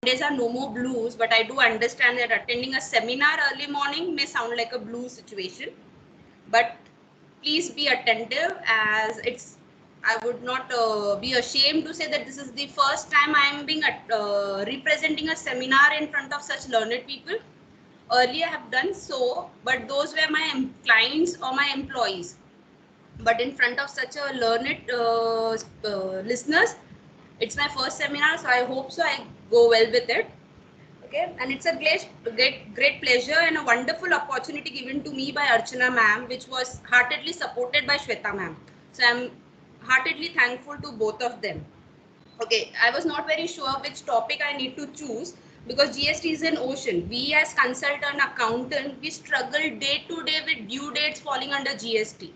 Days are no more blues, but I do understand that attending a seminar early morning may sound like a blue situation. But please be attentive, as I would not be ashamed to say that this is the first time I am being representing a seminar in front of such learned people. Earlier I have done so, but those were my clients or my employees. But in front of such a learned listeners, it's my first seminar, so I hope so I go well with it. Okay, and it's a great pleasure and a wonderful opportunity given to me by Archana ma'am, which was heartedly supported by Shweta ma'am. So I'm heartedly thankful to both of them. Okay, I was not very sure which topic I need to choose, because GST is an ocean. We as consultant accountant, we struggle day to day with due dates falling under GST.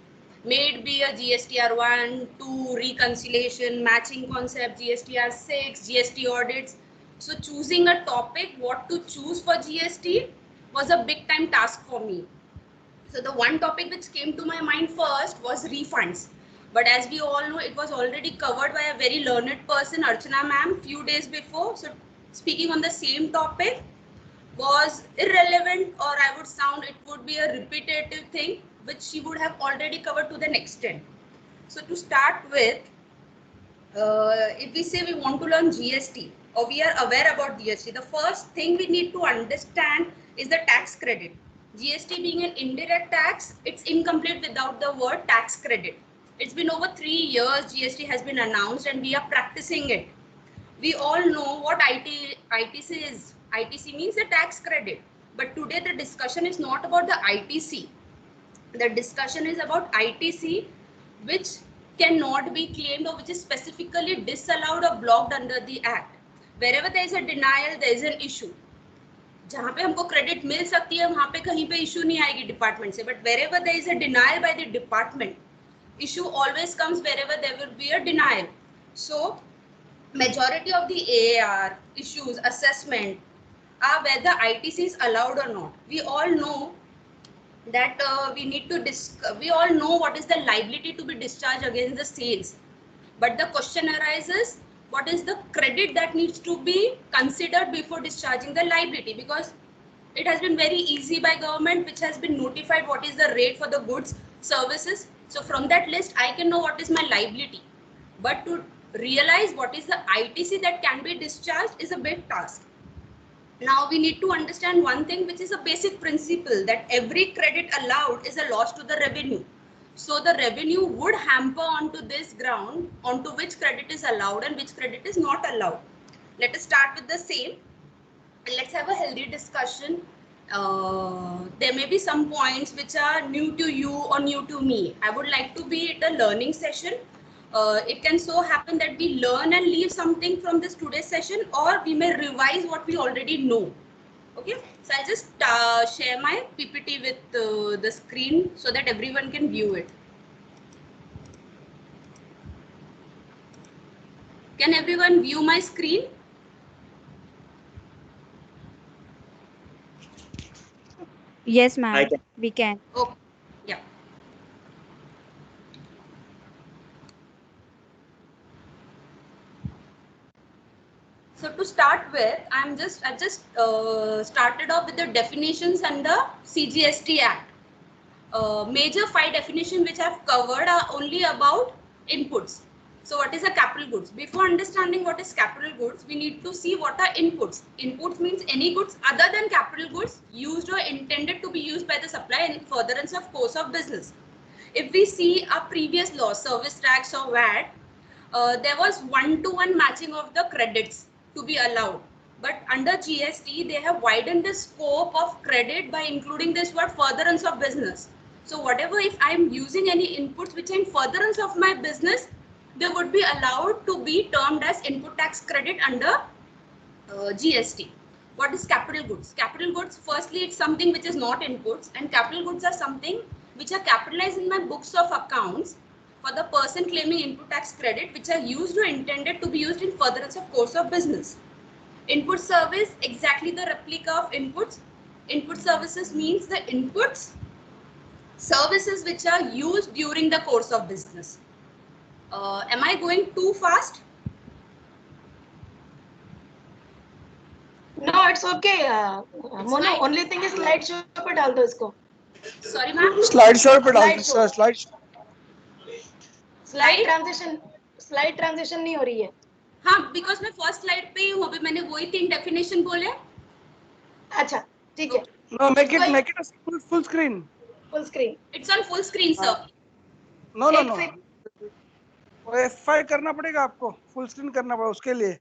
May it be a GSTR1, 2, reconciliation, matching concept, GSTR6, GST audits. So choosing a topic, what to choose for GST was a big time task for me. So the one topic which came to my mind first was refunds. But as we all know, it was already covered by a very learned person, Archana ma'am, few days before. So speaking on the same topic was irrelevant, or I would sound it would be a repetitive thing which she would have already covered to the extent. So to start with, if we say we want to learn GST or we are aware about GST, the first thing we need to understand is the tax credit. GST being an indirect tax, it's incomplete without the word tax credit. It's been over 3 years GST has been announced and we are practicing it. We all know what ITC is. ITC means the tax credit. But today the discussion is not about the ITC. The discussion is about ITC, which cannot be claimed or which is specifically disallowed or blocked under the act. Wherever there is a denial, there is an issue. जहाँ पे हमको credit मिल सकती है वहाँ पे कहीं पे issue नहीं आएगी डिपार्टमेंट से, but wherever there is a denial by the department, issue always comes wherever there will be a denial. So majority of the AAR issues assessment are whether ITC is allowed or not. We all know that we all know what is the liability to be discharged against the sales, but the question arises, what is the credit that needs to be considered before discharging the liability? Because it has been very easy by government, which has been notified what is the rate for the goods services. So from that list I can know what is my liability, but to realize what is the ITC that can be discharged is a big task. Now we need to understand one thing, which is a basic principle, that every credit allowed is a loss to the revenue. So the revenue would hamper onto this ground, onto which credit is allowed and which credit is not allowed. Let us start with the same and let's have a healthy discussion. There may be some points which are new to you or new to me. I would like to be at a learning session. It can so happen that we learn and leave something from this today's session, or we may revise what we already know. Okay, so I'll just share my PPT with the screen so that everyone can view it. Can everyone view my screen? Yes, ma'am. We can. Okay. Yeah. So to start with, I've just started off with the definitions under CGST Act. Major 5 definitions which I've covered are only about inputs. So what is a capital goods? Before understanding what is capital goods, we need to see what are inputs. Inputs means any goods other than capital goods used or intended to be used by the supplier in furtherance of course of business. If we see our previous law, service tax or VAT, there was one-to-one matching of the credits to be allowed. But under GST, they have widened the scope of credit by including this word furtherance of business. So whatever, if I'm using any inputs which are in furtherance of my business, they would be allowed to be termed as input tax credit under GST. What is capital goods? Capital goods, firstly, it's something which is not inputs, and capital goods are something which are capitalized in my books of accounts for the person claiming input tax credit, which are used or intended to be used in furtherance of course of business. Input service, exactly the replica of inputs. Input services means the inputs, services which are used during the course of business. Am I going too fast? it's okay. Mono, only thing is slide show पे डाल दो इसको. Sorry ma'am. Slide show पे डाल Slide दो show. Sir, slide show. Slide Right? transition नहीं हो रही है. हाँ, because मैं first slide पे ही हूँ, अभी मैंने वही 3 definition बोले. अच्छा, ठीक है. No make it full screen. Full screen. It's on full screen, sir. No no एक नो, sec- वो F5 करना पड़ेगा आपको, फुल स्क्रीन करना पड़ेगा उसके लिए,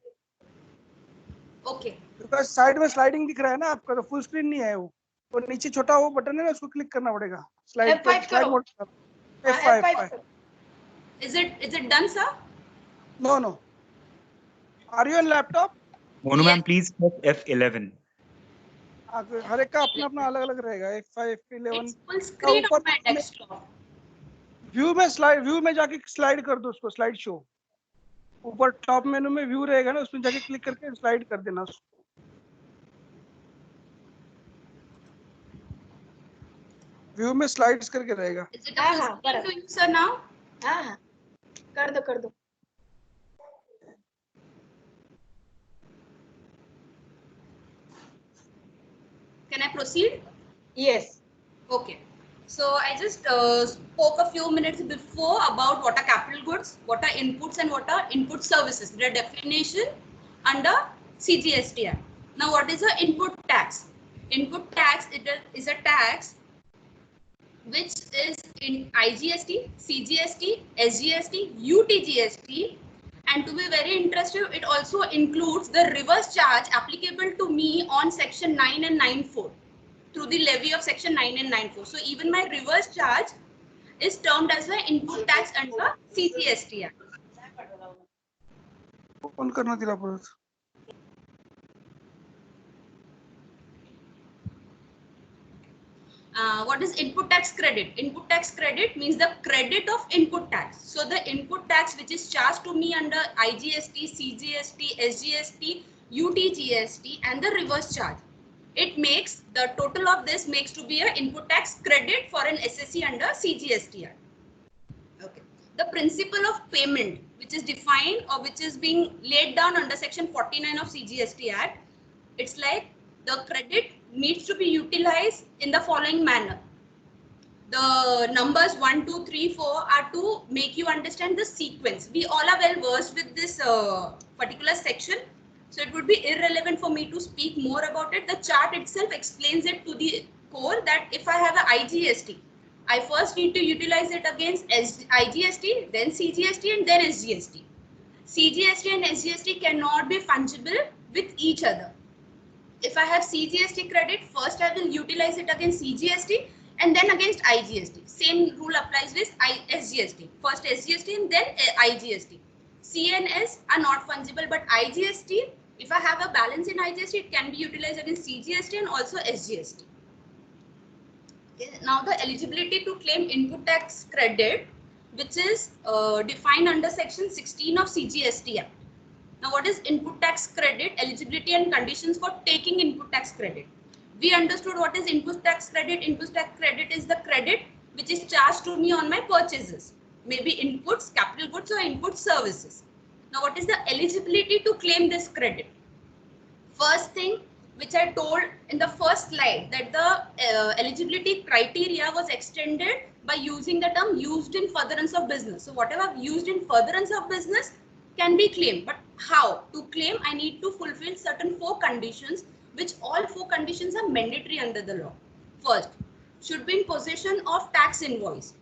Okay. बिकॉज साइड में स्लाइडिंग दिख रहा है ना आपका, तो फुल स्क्रीन नहीं है वो नीचे छोटा वो बटन है ना, उसको क्लिक करना पड़ेगा. स्लाइड पे F5 स्लाइड करो. मोड. F5 F5. करो. Is it done, sir? No. Are you on laptop? Monu Yes. ma'am, please press F11. हर एक का अपना अपना अलग अलग रहेगा. F5 F11 It's full screen on my desktop. View में जाके स्लाइड कर दो उसको, स्लाइड शो ऊपर टॉप मेनू में व्यू रहेगा ना, उसमें जाके क्लिक करके स्लाइड कर देना उसको. व्यू में स्लाइड्स करके रहेगा. Is it a full screen बराबर. to you, sir, now? हाँ, कर दो. Can I proceed? Yes. Okay. So I just spoke a few minutes before about what are capital goods, what are inputs and what are input services. The definition under CGST Act. Now what is a input tax? Input tax is a tax which is in IGST, CGST, SGST, UTGST, and to be very interested, it also includes the reverse charge applicable to me on section 9 and 9(4) through the levy of section 9 and 9(4). So even my reverse charge is termed as the input tax under CGST Act. Open करना दिला परत. What is input tax credit? Input tax credit means the credit of input tax. So the input tax which is charged to me under IGST, CGST, SGST, UTGST and the reverse charge. It makes, the total of this makes to be an input tax credit for an SSC under CGST Act. Okay. The principle of payment which is defined or which is being laid down under section 49 of CGST Act, it's like the credit needs to be utilized in the following manner. The numbers 1, 2, 3, 4 are to make you understand the sequence. We all are well versed with this particular section, so it would be irrelevant for me to speak more about it. The chart itself explains it to the core that if I have a IGST, I first need to utilize it against IGST, then CGST and then SGST. CGST and SGST cannot be fungible with each other. If I have CGST credit, first I will utilize it against CGST and then against IGST. Same rule applies with SGST. First SGST and then IGST. C and S are not fungible, but IGST, if I have a balance in IGST, it can be utilized against CGST and also SGST. Okay. Now the eligibility to claim input tax credit, which is defined under section 16 of CGST Act. Now, what is input tax credit? Eligibility and conditions for taking input tax credit. We understood what is input tax credit. Input tax credit is the credit which is charged to me on my purchases, maybe inputs, capital goods or input services. Now, what is the eligibility to claim this credit? First thing which I told in the first slide, that the eligibility criteria was extended by using the term used in furtherance of business. So whatever used in furtherance of business can be claimed, but how to claim? I need to fulfill certain 4 conditions, which all 4 conditions are mandatory under the law. First, should be in possession of tax invoice.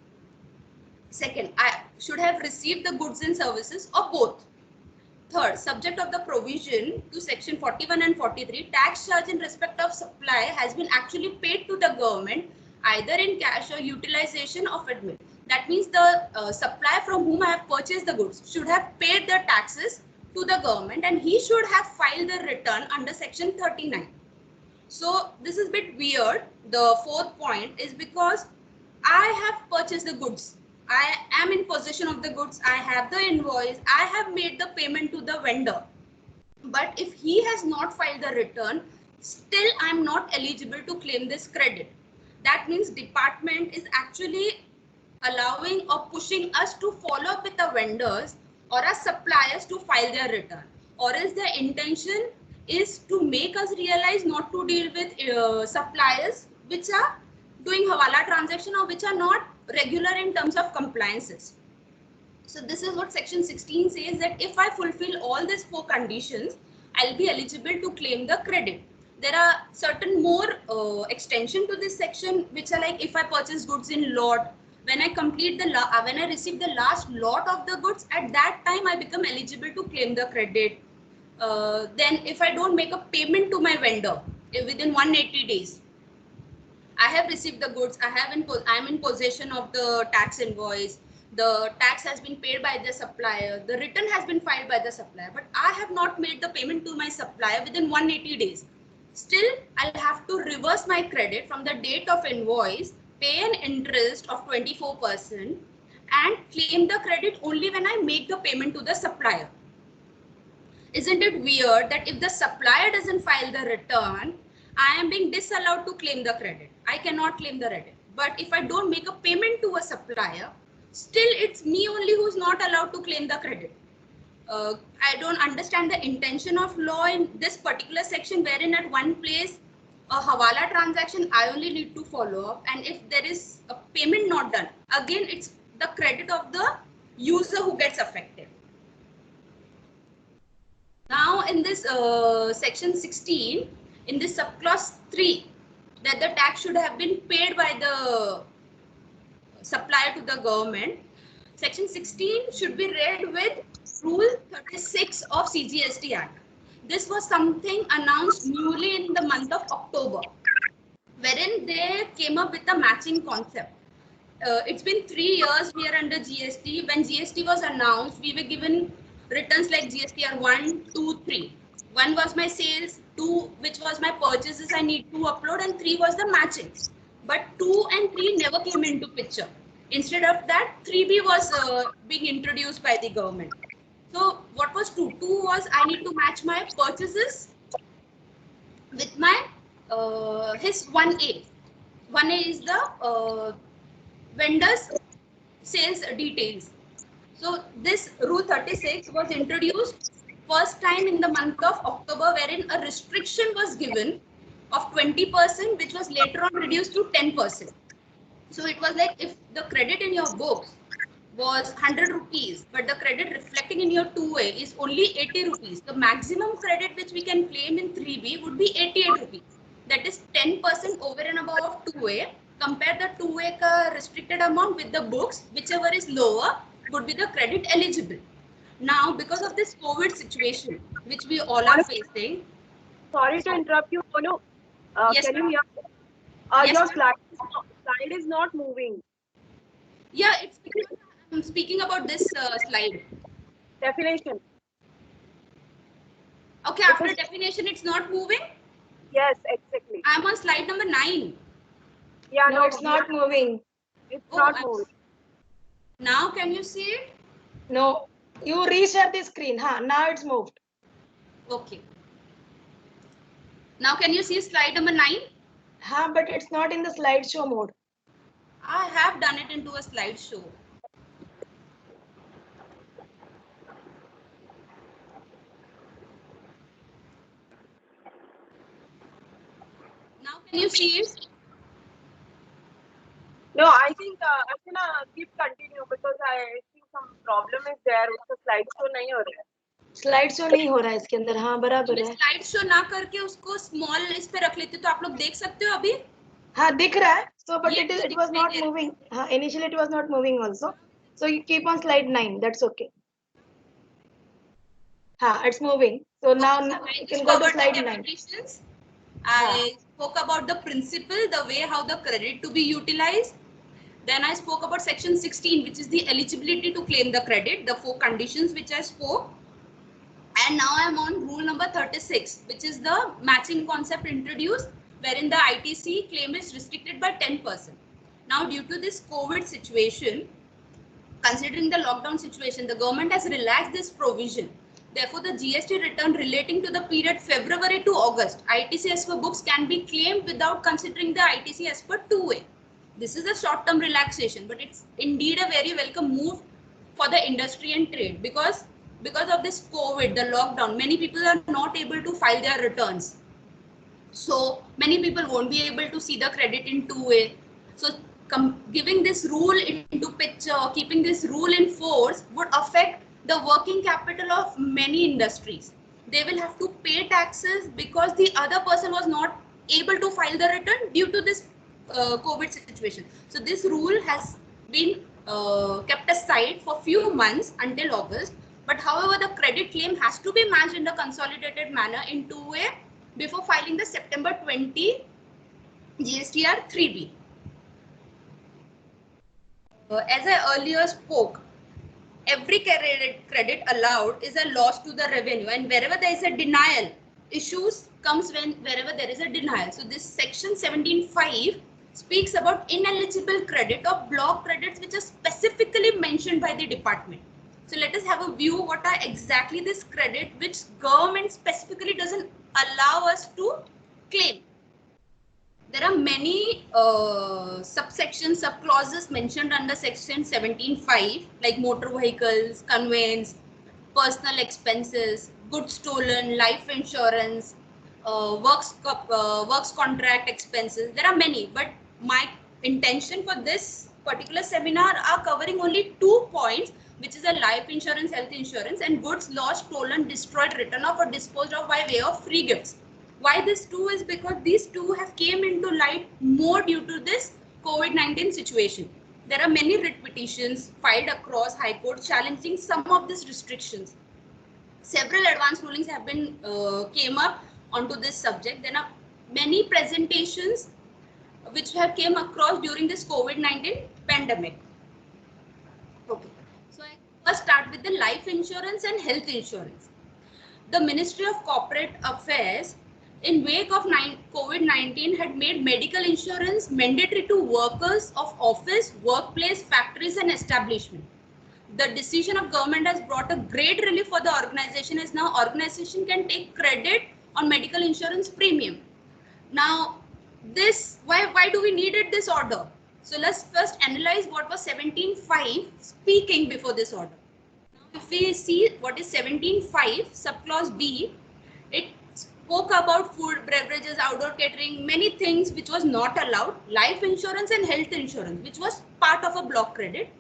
Second, I should have received the goods and services or both. Third, subject of the provision to section 41 and 43, tax charge in respect of supply has been actually paid to the government either in cash or utilization of admin. That means the supplier from whom I have purchased the goods should have paid the taxes to the government and he should have filed the return under section 39. So this is a bit weird. The 4th point is because I have purchased the goods. I am in possession of the goods. I have the invoice. I have made the payment to the vendor. But if he has not filed the return, still I am not eligible to claim this credit. That means department is actually allowing or pushing us to follow up with the vendors or our suppliers to file their return. Or is their intention is to make us realize not to deal with suppliers which are doing hawala transaction or which are not regular in terms of compliances. So this is what section 16 says, that if I fulfill all these 4 conditions, I'll be eligible to claim the credit. There are certain more extension to this section, which are like, if I purchase goods in lot, when I complete the when I receive the last lot of the goods, at that time I become eligible to claim the credit. Then if I don't make a payment to my vendor within 180 days, I have received the goods, I'm in possession of the tax invoice, the tax has been paid by the supplier, the return has been filed by the supplier, but I have not made the payment to my supplier within 180 days. Still, I'll have to reverse my credit from the date of invoice, pay an interest of 24% and claim the credit only when I make the payment to the supplier. Isn't it weird that if the supplier doesn't file the return, I am being disallowed to claim the credit? I cannot claim the credit. But if I don't make a payment to a supplier, still it's me only who's not allowed to claim the credit. I don't understand the intention of law in this particular section, wherein at one place a hawala transaction I only need to follow up, and if there is a payment not done, again it's the credit of the user who gets affected. Now in this section 16, in this subclause 3, that the tax should have been paid by the supplier to the government, section 16 should be read with rule 36 of CGST Act. This was something announced newly in the month of October, wherein they came up with a matching concept. It's been 3 years we are under GST. When GST was announced, we were given returns like GSTR 1, 2, 3. 1 was my sales, 2 which was my purchases I need to upload, and 3 was the matching. But 2 and 3 never came into picture. Instead of that, 3B was being introduced by the government. So what was 2? 2 was I need to match my purchases with my his 1A. 1A is the vendor's sales details. So this rule 36 was introduced first time in the month of October, wherein a restriction was given of 20%, which was later on reduced to 10%. So it was like, if the credit in your books was 100 rupees, but the credit reflecting in your 2A is only 80 rupees, the maximum credit which we can claim in 3B would be 88 rupees. That is 10% over and above 2A. Compare the 2A ka restricted amount with the books, whichever is lower would be the credit eligible. Now, because of this COVID situation, which we all are facing. Sorry to interrupt you, Monu. Yes, can you hear? Yes, your slide is not moving. Yeah, it's because I'm speaking about this slide. Definition. Okay, after definition, it's not moving? Yes, exactly. I'm on slide number 9. Yeah, no, it's not moving. It's not moving. Now, can you see it? No, you reshare the screen. Now it's moved. Okay. Now, can you see slide number 9? But it's not in the slideshow mode. I have done it into a slideshow. Now, can you see it? No, I think I'm gonna keep continue because I think some problem is there. उसका slideshow नहीं हो रहा है. Slideshow नहीं हो रहा है इसके अंदर. हाँ बराबर है. Slideshow ना करके उसको small इस पे रख लेते तो आप लोग देख सकते हो अभी? हाँ दिख रहा है. So but it was not moving. Initially it was not moving also. So you keep on slide 9. That's okay. It's moving. So now you can go to slide 9. I spoke about the principle, the way how the credit to be utilized. Then I spoke about section 16, which is the eligibility to claim the credit, the 4 conditions which I spoke. And now I'm on rule number 36, which is the matching concept introduced, wherein the ITC claim is restricted by 10%. Now, due to this COVID situation, considering the lockdown situation, the government has relaxed this provision. Therefore, the GST return relating to the period February to August, ITC as per books can be claimed without considering the ITC as per 2A. This is a short-term relaxation, but it's indeed a very welcome move for the industry and trade, because because of this COVID, the lockdown, many people are not able to file their returns. So many people won't be able to see the credit in 2A. So giving this rule into picture, keeping this rule in force would affect the working capital of many industries. They will have to pay taxes because the other person was not able to file the return due to this COVID situation. So this rule has been kept aside for few months until August. But however, the credit claim has to be matched in the consolidated manner in 2A before filing the September 20 GSTR 3B. As I earlier spoke, every credit allowed is a loss to the revenue, and wherever there is a denial, issues comes wherever there is a denial. So this section 17.5 speaks about ineligible credit or block credits which are specifically mentioned by the department. So let us have a view what are exactly this credit which government specifically doesn't allow us to claim. There are many subsections, subclauses mentioned under section 17.5 like motor vehicles, conveyance, personal expenses, goods stolen, life insurance, works contract expenses. There are many, but my intention for this particular seminar are covering only 2 points, which is a life insurance, health insurance, and goods lost, stolen, destroyed, written off, or disposed of by way of free gifts. Why this two is because these two have came into light more due to this COVID-19 situation. There are many writ petitions filed across High Court challenging some of these restrictions. Several advance rulings have been came up onto this subject. There are many presentations which have came across during this COVID-19 pandemic. Okay, so I first start with the life insurance and health insurance. The Ministry of Corporate Affairs, in wake of COVID-19, had made medical insurance mandatory to workers of office, workplace, factories, and establishment. The decision of government has brought a great relief for the organization, as now organization can take credit on medical insurance premium. Now, this why do we needed this order? So let's first analyze what was 17.5 speaking before this order. Now, if we see what is 17.5 subclause B, it spoke about food, beverages, outdoor catering, many things which was not allowed, life insurance and health insurance, which was part of a block credit.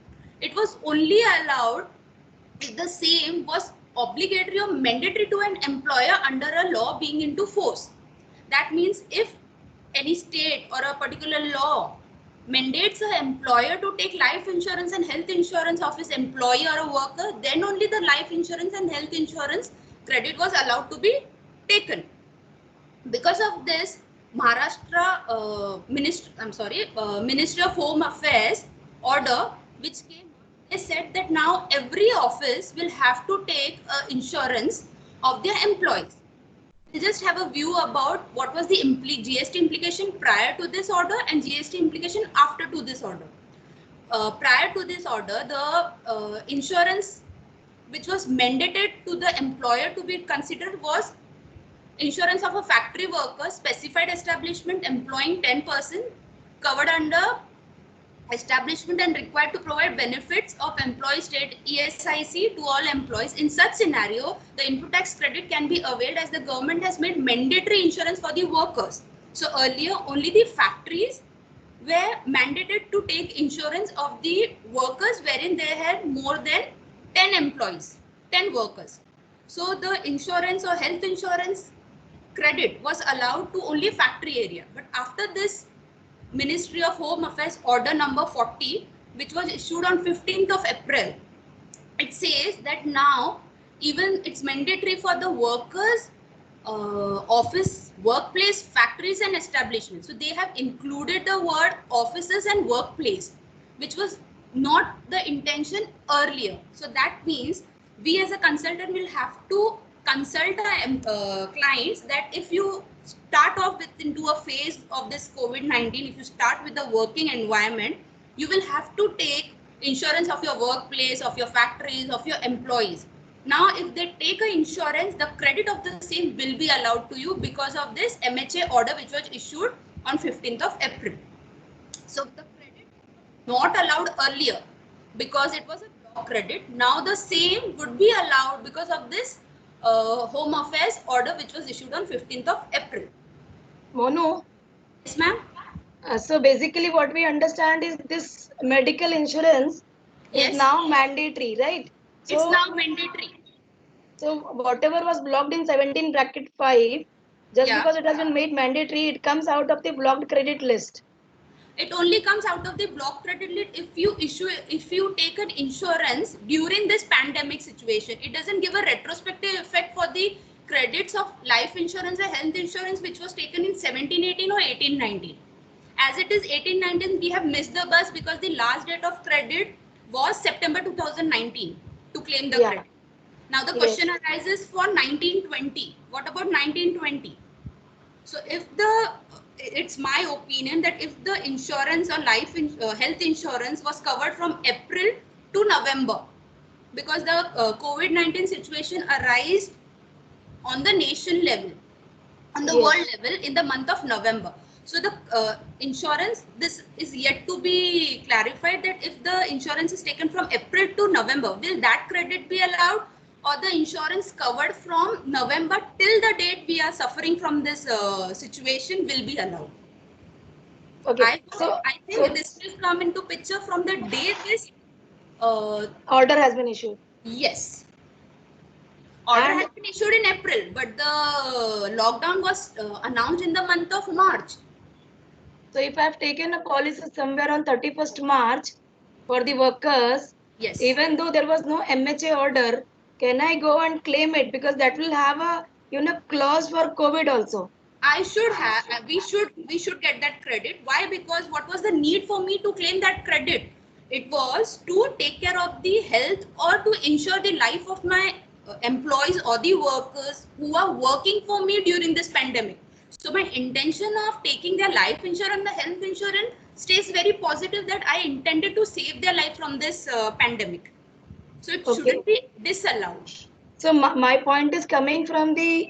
It was only allowed if the same was obligatory or mandatory to an employer under a law being into force. That means if any state or a particular law mandates an employer to take life insurance and health insurance of his employee or a worker, then only the life insurance and health insurance credit was allowed to be taken. Because of this, Maharashtra Ministry of Home Affairs order which came, they said that now every office will have to take insurance of their employees. We just have a view about what was the GST implication prior to this order and GST implication after to this order. Prior to this order, the insurance which was mandated to the employer to be considered was insurance of a factory worker, specified establishment employing 10 persons, covered under establishment and required to provide benefits of employee state ESIC to all employees. In such scenario, the input tax credit can be availed as the government has made mandatory insurance for the workers. So earlier, only the factories were mandated to take insurance of the workers wherein they had more than 10 employees, 10 workers. So the insurance or health insurance credit was allowed to only factory area. But after this Ministry of Home Affairs order number 40, which was issued on 15th of April, it says that now even it's mandatory for the workers, office, workplace, factories and establishments. So they have included the word offices and workplace, which was not the intention earlier. So that means we as a consultant will have to consult our clients that if you start off with into a phase of this COVID-19, if you start with the working environment, you will have to take insurance of your workplace, of your factories, of your employees. Now, if they take an insurance, the credit of the same will be allowed to you because of this MHA order which was issued on 15th of April. So the credit not allowed earlier because it was a block credit. Now the same would be allowed because of this Home Affairs order which was issued on 15th of April. Monu, Yes, ma'am. so basically what we understand is this medical insurance Yes. is now mandatory, right? So, It's now mandatory. So whatever was blocked in 17 bracket 5, just Yeah. because it has been made mandatory, it comes out of the blocked credit list. It only comes out of the block credit list if you take an insurance during this pandemic situation. It doesn't give a retrospective effect for the credits of life insurance and health insurance which was taken in 17-18 or 18-19. As it is 18-19, we have missed the bus because the last date of credit was September 2019 to claim the credit. Now the question arises for 1920. What about 1920? So if it's my opinion that if the insurance or health insurance was covered from April to November, because the COVID-19 situation arose on the nation level, on the world level in the month of November. So the insurance, this is yet to be clarified that if the insurance is taken from April to November, will that credit be allowed, or the insurance covered from November till the date we are suffering from this situation will be allowed? Okay. I think this will come into picture from the day this order has been issued. Yes. Order has been issued in April, but the lockdown was announced in the month of March. So if I have taken a policy somewhere on 31st March for the workers, yes, even though there was no MHA order, can I go and claim it? Because that will have a clause for COVID also. We should get that credit. Why? Because what was the need for me to claim that credit? It was to take care of the health or to ensure the life of my employees or the workers who are working for me during this pandemic. So my intention of taking their life insurance, the health insurance, stays very positive that I intended to save their life from this pandemic. So it shouldn't be disallowed. So my point is coming from the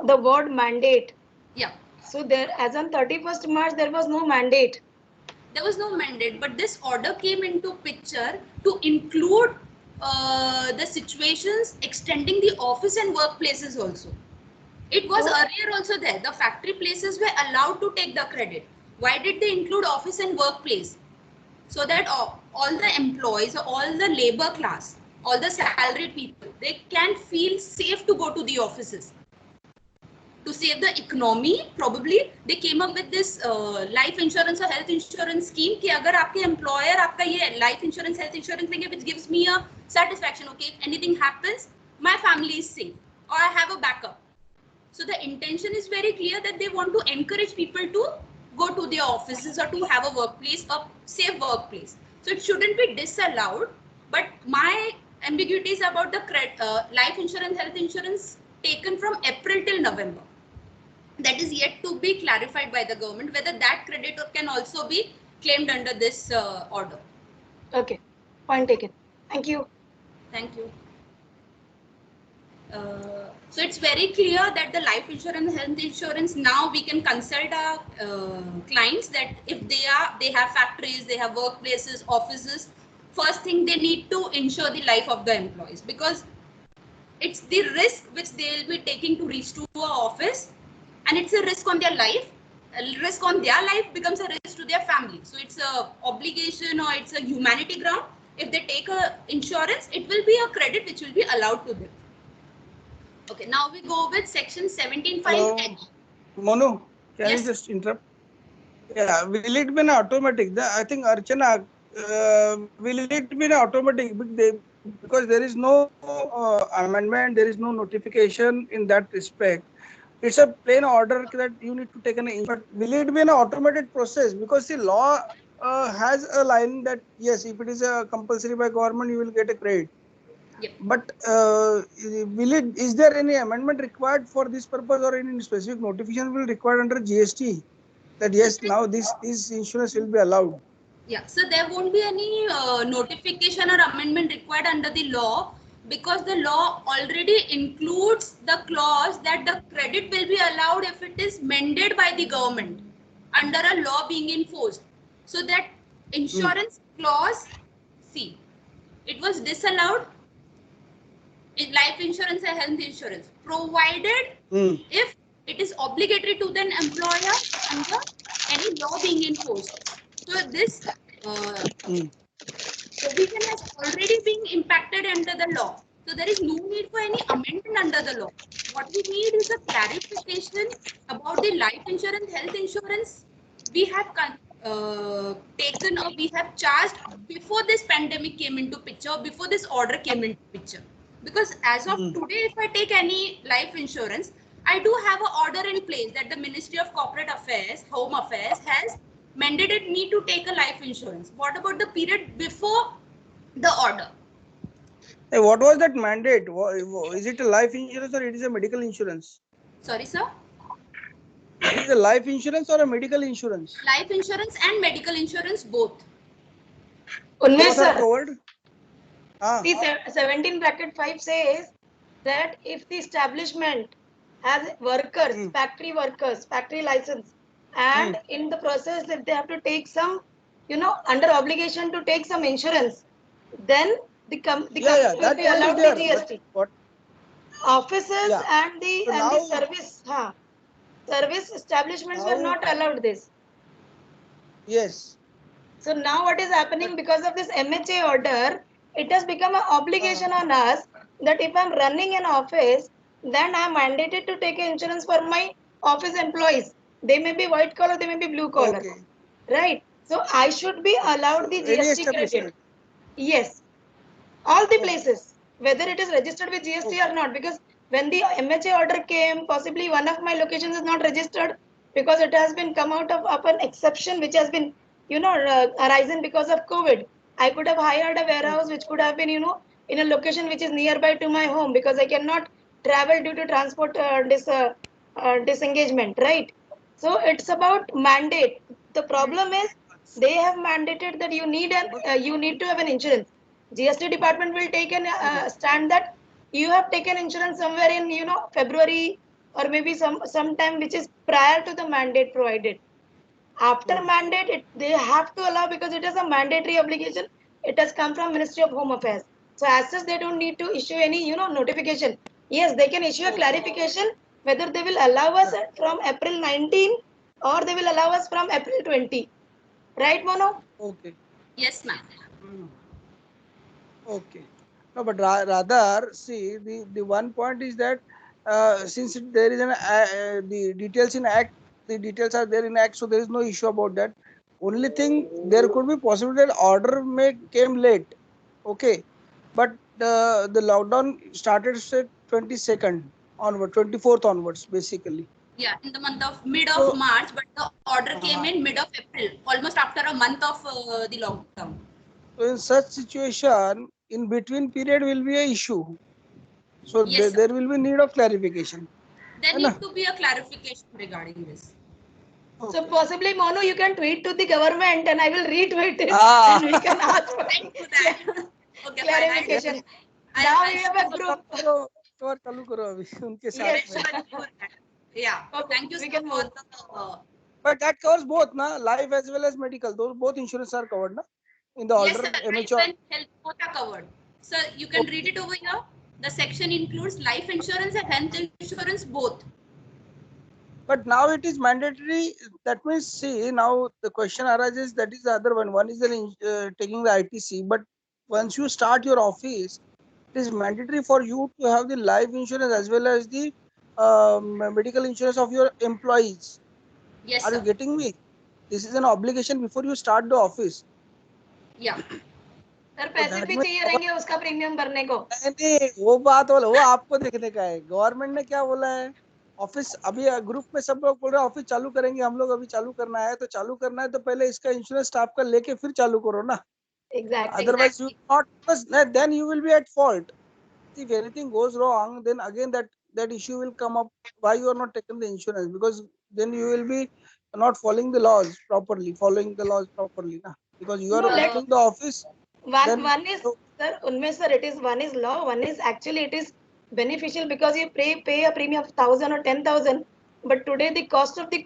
the word mandate. Yeah. So there, as on 31st March, there was no mandate. There was no mandate, but this order came into picture to include the situations extending the office and workplaces also. It was earlier also there. The factory places were allowed to take the credit. Why did they include office and workplace? So that all the employees, all the labor class, all the salaried people, they can feel safe to go to the offices. To save the economy, probably they came up with this life insurance or health insurance scheme कि अगर आपके employer आपका ये life insurance, health insurance लेंगे, which gives me a satisfaction. Okay, if anything happens, my family is safe, or I have a backup. So the intention is very clear that they want to encourage people to go to their offices or to have a workplace, a safe workplace. So it shouldn't be disallowed. But my ambiguity is about the life insurance, health insurance taken from April till November. That is yet to be clarified by the government, whether that credit can also be claimed under this order. Okay, point taken. Thank you. Thank you. So it's very clear that the life insurance, health insurance, now we can consult our clients that if they have factories, they have workplaces, offices, first thing they need to ensure the life of the employees, because it's the risk which they will be taking to reach to our office, and it's a risk on their life. A risk on their life becomes a risk to their family. So it's a obligation or it's a humanity ground. If they take a insurance, it will be a credit which will be allowed to them. Okay, now we go with section 17.5H. Monu, can Yes. you just interrupt? Yeah, will it be an automatic? I think Archana, will it be an automatic? Because there is no amendment, there is no notification in that respect. It's a plain order that you need to take an insurance. Will it be an automated process? Because the law has a line that yes, if it is a compulsory by government, you will get a credit. Yep. But is there any amendment required for this purpose, or any specific notification will required under GST that yes, now this insurance will be allowed? Yeah, so there won't be any notification or amendment required under the law, because the law already includes the clause that the credit will be allowed if it is mandated by the government under a law being enforced. So that insurance clause, see, it was disallowed in life insurance and health insurance, provided if it is obligatory to the employer under any law being enforced. So this provision has already been impacted under the law. So there is no need for any amendment under the law. What we need is a clarification about the life insurance, health insurance. We have taken or we have charged before this pandemic came into picture, before this order came into picture. Because as of today, if I take any life insurance, I do have an order in place that the Ministry of Corporate Affairs, Home Affairs has mandated me to take a life insurance. What about the period before the order? Hey, what was that mandate? Is it a life insurance or it is a medical insurance? Sorry, sir? Is it a life insurance or a medical insurance? Life insurance and medical insurance both. Unmesh sir, covered? the 17 bracket 5 says that if the establishment has workers, factory workers, factory license, and in the process if they have to take some, under obligation to take some insurance, then the company will be allowed the GST. Offices and the service establishments were not allowed this. Yes. So now what is happening because of this MHA order, it has become an obligation on us that if I'm running an office, then I'm mandated to take insurance for my office employees. They may be white collar, they may be blue collar. Right? So I should be allowed the GST credit. Yes. All the places, whether it is registered with GST or not, because when the MHA order came, possibly one of my locations is not registered because it has been come out of an exception which has been, arisen because of COVID. I could have hired a warehouse which could have been, in a location which is nearby to my home because I cannot travel due to transport disengagement, right? So it's about mandate. The problem is they have mandated that you need to have an insurance. GST department will take an stand that you have taken insurance somewhere in February or maybe some time which is prior to the mandate provided. After mandate, they have to allow because it is a mandatory obligation. It has come from Ministry of Home Affairs. So as such, they don't need to issue any notification. Yes, they can issue a clarification whether they will allow us from April 19 or they will allow us from April 20. Right, Mono? Okay. Yes, ma'am. Okay. No, but rather, see, the one point is that since there is the details in Act, the details are there in Act, so there is no issue about that. Only thing, there could be possibility that order came late. Okay. But the lockdown started 22nd onward, 24th onwards, basically. Yeah, in the month of mid of March, but the order came in mid of April, almost after a month of the lockdown. So in such situation, in between period will be an issue. So yes, there will be need of clarification. There needs to be a clarification regarding this. Okay. So possibly, Monu, you can tweet to the government and I will retweet it and we can ask for that. Okay, clarification. Now we have a group. Yeah. Okay. Thank you so much. But that covers both, na? Life as well as medical. Those both insurance are covered, na? In the order, yes, sir. Life and health both are covered. So you can read it over here. The section includes life insurance and health insurance both. But now it is mandatory. That means, see, now the question arises, that is the other one. One is taking the ITC. But once you start your office, it is mandatory for you to have the life insurance as well as the medical insurance of your employees. Yes, Are you getting me? This is an obligation before you start the office. Yeah. Sir पैसे भी चाहिए रहेंगे उसका premium भरने को नहीं वो बात वो आपको देखने का है गवर्नमेंट ने क्या बोला है ऑफिस अभी ग्रुप में सब लोग बोल रहे हैं ऑफिस चालू करेंगे हम लोग अभी चालू करना है तो पहले इसका इंश्योरेंस स्टाफ का लेके फिर चालू करो ना otherwise you not then you will be at fault if anything goes wrong then again that issue will come up why you are not taking the insurance because then you will be not following the laws properly na? Because you are opening the office one is sir unme sir it is one is law one is actually it is beneficial because you pay a premium of 1,000 or 10,000 but today the cost of the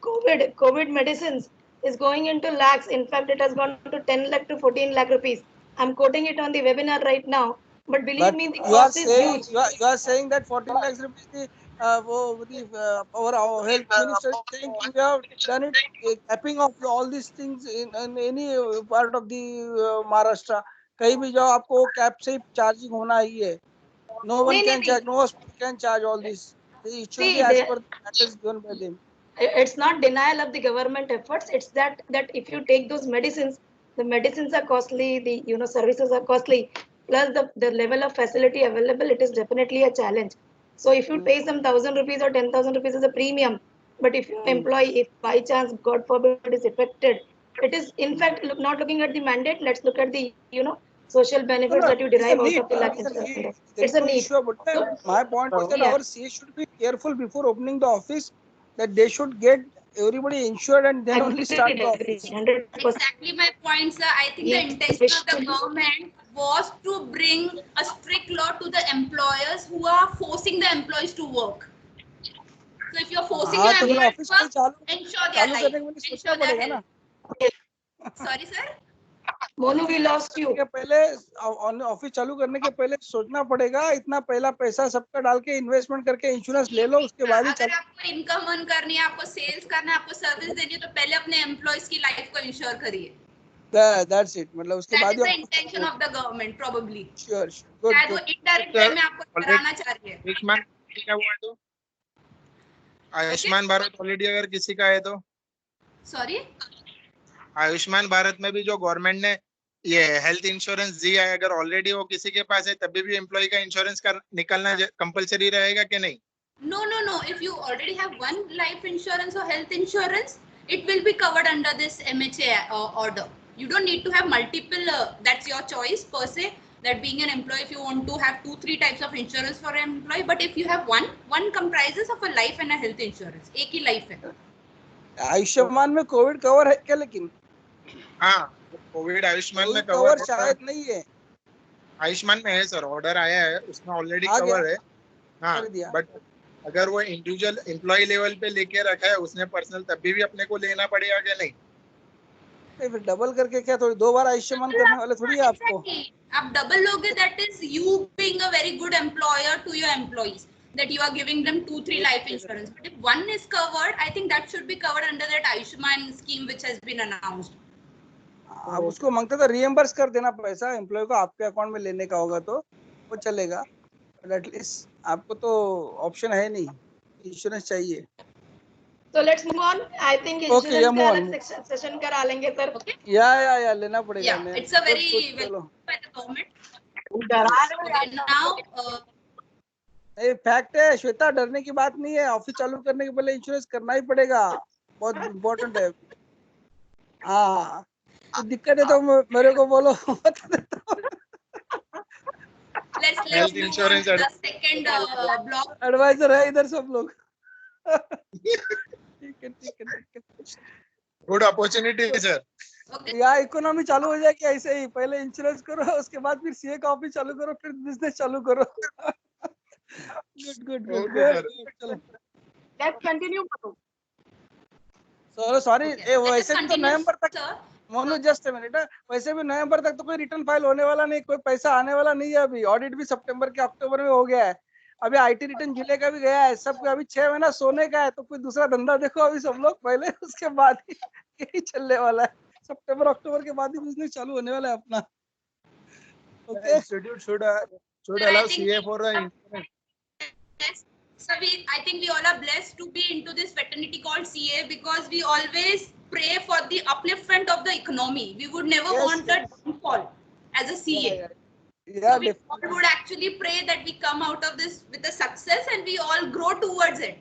covid medicines is going into lakhs. In fact it has gone to 10 lakh to 14 lakh rupees. I'm quoting it on the webinar right now. But believe But me, the you are cost is saying huge. you are saying that 14 lakhs rupees our health minister is saying we have done it capping of all these things in any part of the Maharashtra. कहीं भी जाओ आपको वो cap से charging होना ही है. No one नहीं, can नहीं, charge. No hospital can charge all this. It should be see, as per the matters given by them. it's not denial of the government efforts. It's that if you take those medicines, the medicines are costly, the services are costly, plus the level of facility available, it is definitely a challenge. So if you pay some 1,000 rupees or 10,000 rupees as a premium, but if your employee, if by chance, God forbid, is affected, it is in fact not looking at the mandate. Let's look at the social No, benefits no, that you it is a derive out need. of the life It is a insurance. need. There is It's a no need. issue about So, that. My point was that yeah. our CA should be careful before opening the office, that they should get everybody insured and then only start the Agreed, office. 100%. Exactly my point, sir. I think the Yes, intention of the especially- government was to bring a strict law to the employers who are forcing the employees to work. So if you're forcing हाँ your तो फिर employees office to को work, चालू ensure their चालू life, करने के लिए सोचना ensure their पड़ेगा ना. health. Sorry, sir. Monu, we lost you. के पहले ऑफिस चालू करने के पहले सोचना पड़ेगा. इतना पहला पैसा सबका डाल के इन्वेस्टमेंट करके इंश्योरेंस ले लो, उसके बाद ही अगर आपको इनकम अर्न करनी है, आपको सेल्स करना है, आपको सर्विस देनी है, तो पहले अपने एम्प्लॉयज की लाइफ को इंश्योर करिए. That's it. मतलब उसके That बाद is the he intention of the government, probably. Sure good शायद वो इनडायरेक्ट वे में आपको कराना चाह रही है. आयुष्मान क्या हुआ तो आयुष्मान भारत ऑलरेडी अगर किसी का है तो Sorry. आयुष्मान भारत में भी जो गवर्नमेंट ने ये हेल्थ इंश्योरेंस दिया है, अगर ऑलरेडी वो किसी के पास है तभी भी एम्प्लॉय का इंश्योरेंस निकलना कंपलसरी रहेगा कि नहीं? No. If you already have one life insurance or health insurance, it will be covered under this MHA order. You don't need to have multiple. That's your choice per se. That being an employee, if you want to have 2-3 types of insurance for an employee, but if you have one comprises of a life and a health insurance. एक ही life है. आयुष्मान में Covid cover है क्या? लेकिन हाँ, Covid Ayushman में cover cover शायद नहीं है. आयुष्मान में है सर, ऑर्डर आया है, उसमें ऑलरेडी आ गया? कवर है. हाँ, कर दिया. बट अगर वो इंडिविजुअल एम्प्लॉय लेवल पे लेके रखा है उसने पर्सनल, तभी भी अपने को लेना पड़ेगा कि नहीं? फिर डबल करके क्या थोड़ी 2 बार आयुष्मान करने वाले थोड़ी है आपको. Exactly. आप डबल लोगे, that is you being a very good employer to your employees, that you are giving them 2-3 life insurance. But if one is covered, I think that should be covered under that Ayushman scheme which has been announced. आप उसको मांगते तो reimburse कर देना पैसा employ को, आपके account में लेने का होगा तो वो चलेगा. बट एटलीस्ट आपको तो ऑप्शन है नहीं, इंश्योरेंस चाहिए. So let's move on. I think Okay, yeah, insurance move का on. अलग सेशन करा लेंगे सर. Okay. या लेना पड़ेगा. Yeah, मैं it's a very चलो. well by the government. डरा Okay, now ये फैक्ट है श्वेता, डरने की बात नहीं है. ऑफिस चालू करने के पहले इंश्योरेंस करना ही पड़ेगा, बहुत इम्पोर्टेंट है. हाँ, दिक्कत है तो मेरे को बोलो, बता देता हूँ. let's Health move on insurance to the second block. Adviser है इधर सब लोग. ठीक है. Good opportunity sir. Okay. या इकोनॉमी चालू हो जाएगी ऐसे ही. पहले इंश्योरेंस करो, उसके बाद फिर सीए का ऑफिस चालू करो, फिर बिजनेस चालू करो. गुड. चलो. Let's continue. Sorry. Okay. Let us वैसे भी तो continue, नवंबर तक, sir. मोनू जस्ट मिनट, वैसे भी नवंबर तक तो कोई रिटर्न फाइल होने वाला नहीं, कोई पैसा आने वाला नहीं है. अभी ऑडिट भी सितंबर के अक्टूबर में हो गया है. अभी आईटी रिटर्न जिले का भी गया है. सबका अभी 6 महीना सोने का है. तो कोई दूसरा धंधा देखो अभी सब लोग पहले, उसके बाद ही यही चलने वाला है. सितंबर अक्टूबर के बाद ही बिजनेस चालू होने वाला है अपना. Okay. Institute should allow CA for the insurance. Yes. So I think we all are blessed to be into this fraternity called CA, because we always pray for the upliftment of the economy. We would never Yes, want a downfall as a CA. Yeah, So we all would actually pray that we come out of this with a success and we all grow towards it.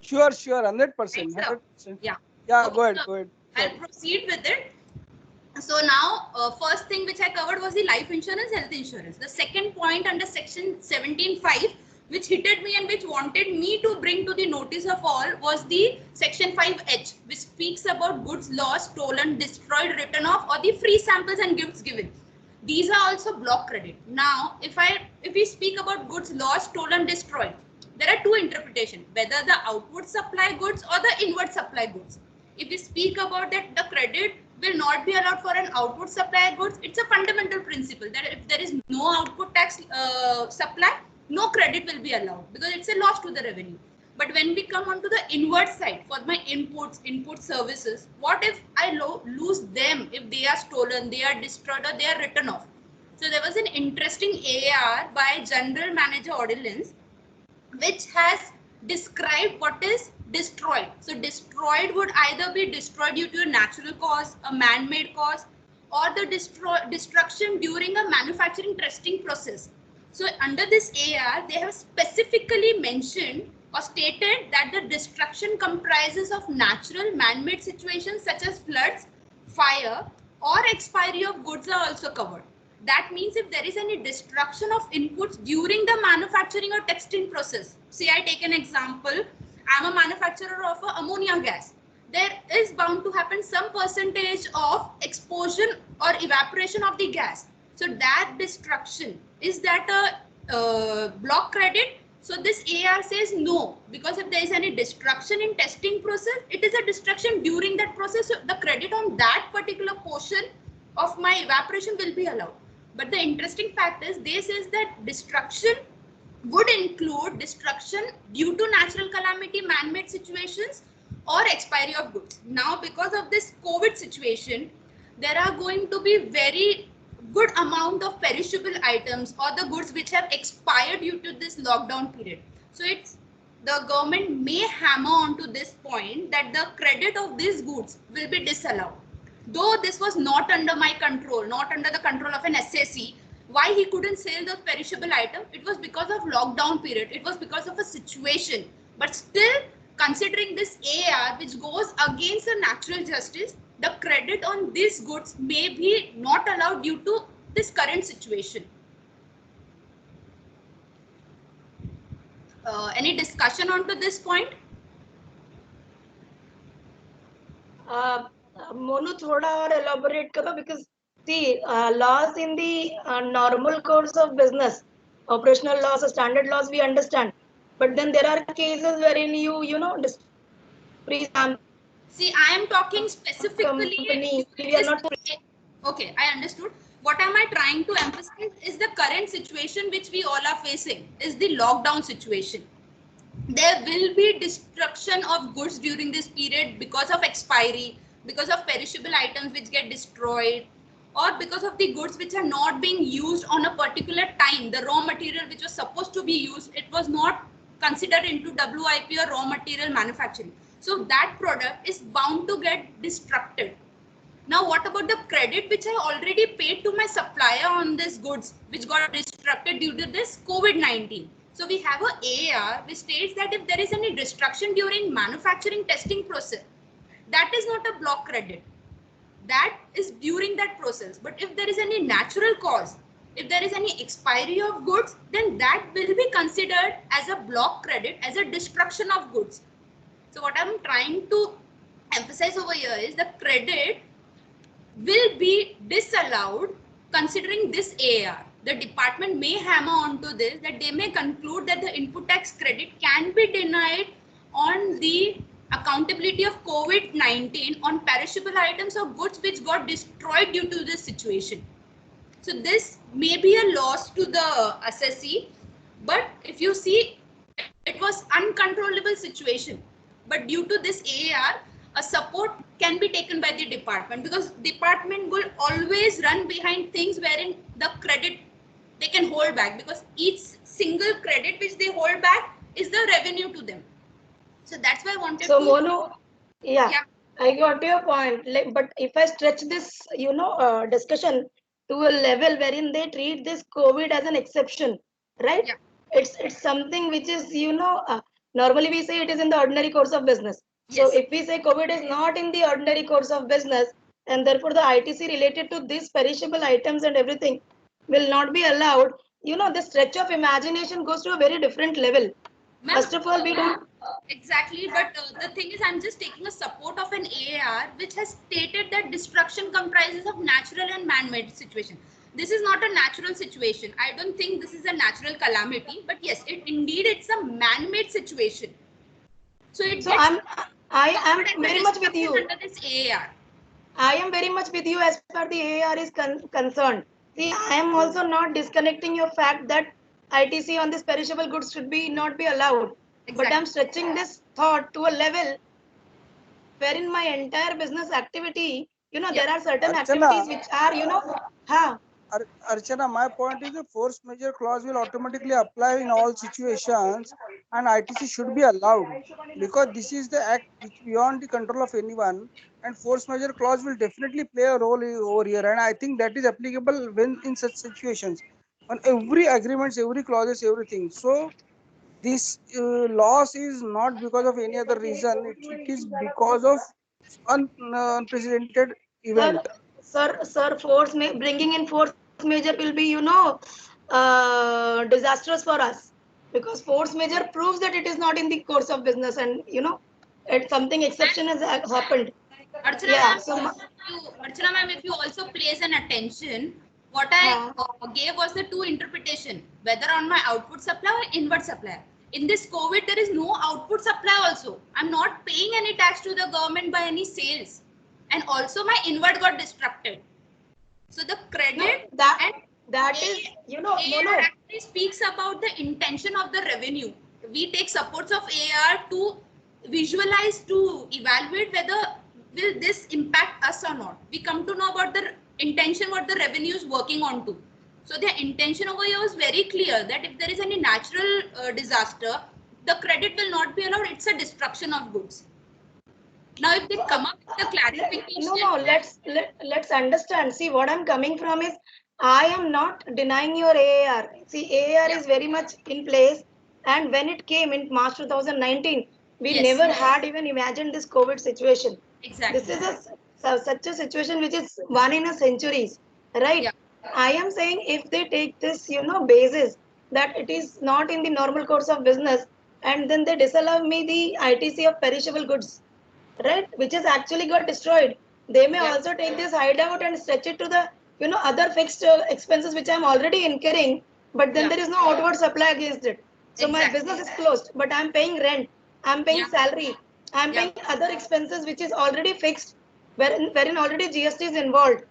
sure 100%. Right, sir. 100%. Yeah. Yeah, Okay, go ahead. so I'll proceed with it. So now, first thing which I covered was the life insurance, health insurance. The second point under section 17(5), which hit me and which wanted me to bring to the notice of all, was the section 5H, which speaks about goods lost, stolen, destroyed, written off, or the free samples and gifts given. These are also block credit. Now, if we speak about goods lost, stolen, destroyed, there are two interpretations: whether the outward supply goods or the inward supply goods. If we speak about that, the credit will not be allowed for an output supply goods. It's a fundamental principle that if there is no output tax supply, no credit will be allowed because it's a loss to the revenue. But when we come onto the inward side for my input services, what if I lose them if they are stolen, they are destroyed, or they are written off? So there was an interesting AR by General Manager Ordinance, which has described what is destroyed. So destroyed would either be destroyed due to a natural cause, a man-made cause, or the destruction during a manufacturing testing process. So under this AR, they have specifically mentioned or stated that the destruction comprises of natural man-made situations such as floods, fire, or expiry of goods are also covered. That means if there is any destruction of inputs during the manufacturing or testing process, say I take an example, I'm a manufacturer of ammonia gas. There is bound to happen some percentage of explosion or evaporation of the gas. So that destruction, is that a block credit? So this AR says no, because if there is any destruction in testing process, it is a destruction during that process. So the credit on that particular portion of my evaporation will be allowed. But the interesting fact is, this is that destruction would include destruction due to natural calamity, man-made situations, or expiry of goods. Now, because of this COVID situation, there are going to be very good amount of perishable items or the goods which have expired due to this lockdown period. So it's the government may hammer on to this point that the credit of these goods will be disallowed. Though this was not under my control, not under the control of an SSE, why he couldn't sell those perishable items? It was because of lockdown period. It was because of a situation. But still, considering this AR, which goes against the natural justice, the credit on these goods may be not allowed due to this current situation. Any discussion onto this point? Monu, thoda और elaborate करो, because see, laws in the normal course of business, operational laws, standard laws, we understand. But then there are cases wherein you know, see, I am talking specifically. Company, we are not. Okay, I understood. What am I trying to emphasize is the current situation which we all are facing is the lockdown situation. There will be destruction of goods during this period because of expiry, because of perishable items which get destroyed, or because of the goods which are not being used on a particular time. The raw material which was supposed to be used, it was not considered into WIP or raw material manufacturing. So that product is bound to get destructed. Now, what about the credit which I already paid to my supplier on these goods which got destructed due to this COVID-19? So we have a AR which states that if there is any destruction during manufacturing testing process, that is not a block credit. That is during that process. But if there is any natural cause, if there is any expiry of goods, then that will be considered as a block credit, as a destruction of goods. So what I'm trying to emphasize over here is the credit will be disallowed considering this AR. The department may hammer onto this, that they may conclude that the input tax credit can be denied on the accountability of COVID-19 on perishable items or goods which got destroyed due to this situation. So this may be a loss to the assessee, but if you see, it was uncontrollable situation. But due to this AR, a support can be taken by the department, because department will always run behind things wherein the credit they can hold back, because each single credit which they hold back is the revenue to them. So that's why I wanted so to. Monu, yeah, I got your point. But if I stretch this, discussion to a level wherein they treat this COVID as an exception, right? Yeah. It's something which is, normally we say it is in the ordinary course of business. So Yes. if we say COVID is not in the ordinary course of business, and therefore the ITC related to these perishable items and everything will not be allowed, the stretch of imagination goes to a very different level. First of all, we don't. Exactly, but the thing is, I'm just taking a support of an AR which has stated that destruction comprises of natural and man-made situation. This is not a natural situation. I don't think this is a natural calamity, but yes, it's a man-made situation. So I am very much with you. under this AR. I am very much with you as far the AAR is concerned. See, I am also not disconnecting your fact that ITC on this perishable goods should be not be allowed. But I'm stretching this thought to a level wherein my entire business activity, there are certain activities which are, Archana, my point is the force majeure clause will automatically apply in all situations, and ITC should be allowed because this is the act which beyond the control of anyone, and force majeure clause will definitely play a role over here, and I think that is applicable when in such situations on every agreements, every clauses, everything. So this loss is not because of any other reason; it is because of unprecedented event. sir, bringing in force major will be, disastrous for us because force major proves that it is not in the course of business, and something exception has happened. Archana Yeah, ma'am, so Archana ma'am, if you also place an attention, what I gave was the two interpretation, whether on my output supply or inward supply. In this COVID, there is no output supply also. I'm not paying any tax to the government by any sales. And also my inward got disrupted. So the credit that is, AAR actually speaks about the intention of the revenue. We take supports of AAR to visualize, to evaluate whether will this impact us or not. We come to know about the intention, what the revenue is working on to. So their intention over here is very clear that if there is any natural disaster, the credit will not be allowed. It's a destruction of goods. Now, if they come up with the clarification, let's understand. See, what I'm coming from is, I am not denying your AAR. See, AAR is very much in place, and when it came in March 2019, we never had even imagined this COVID situation. Exactly. This is such a situation which is one in a century, right? Yeah. I am saying if they take this, basis that it is not in the normal course of business, and then they disallow me the ITC of perishable goods, right, which is actually got destroyed. They may also take this hideout and stretch it to the other fixed expenses which I'm already incurring, but then there is no outward supply against it. So my business is closed, but I'm paying rent, I'm paying salary, I'm paying other expenses which is already fixed, wherein already GST is involved,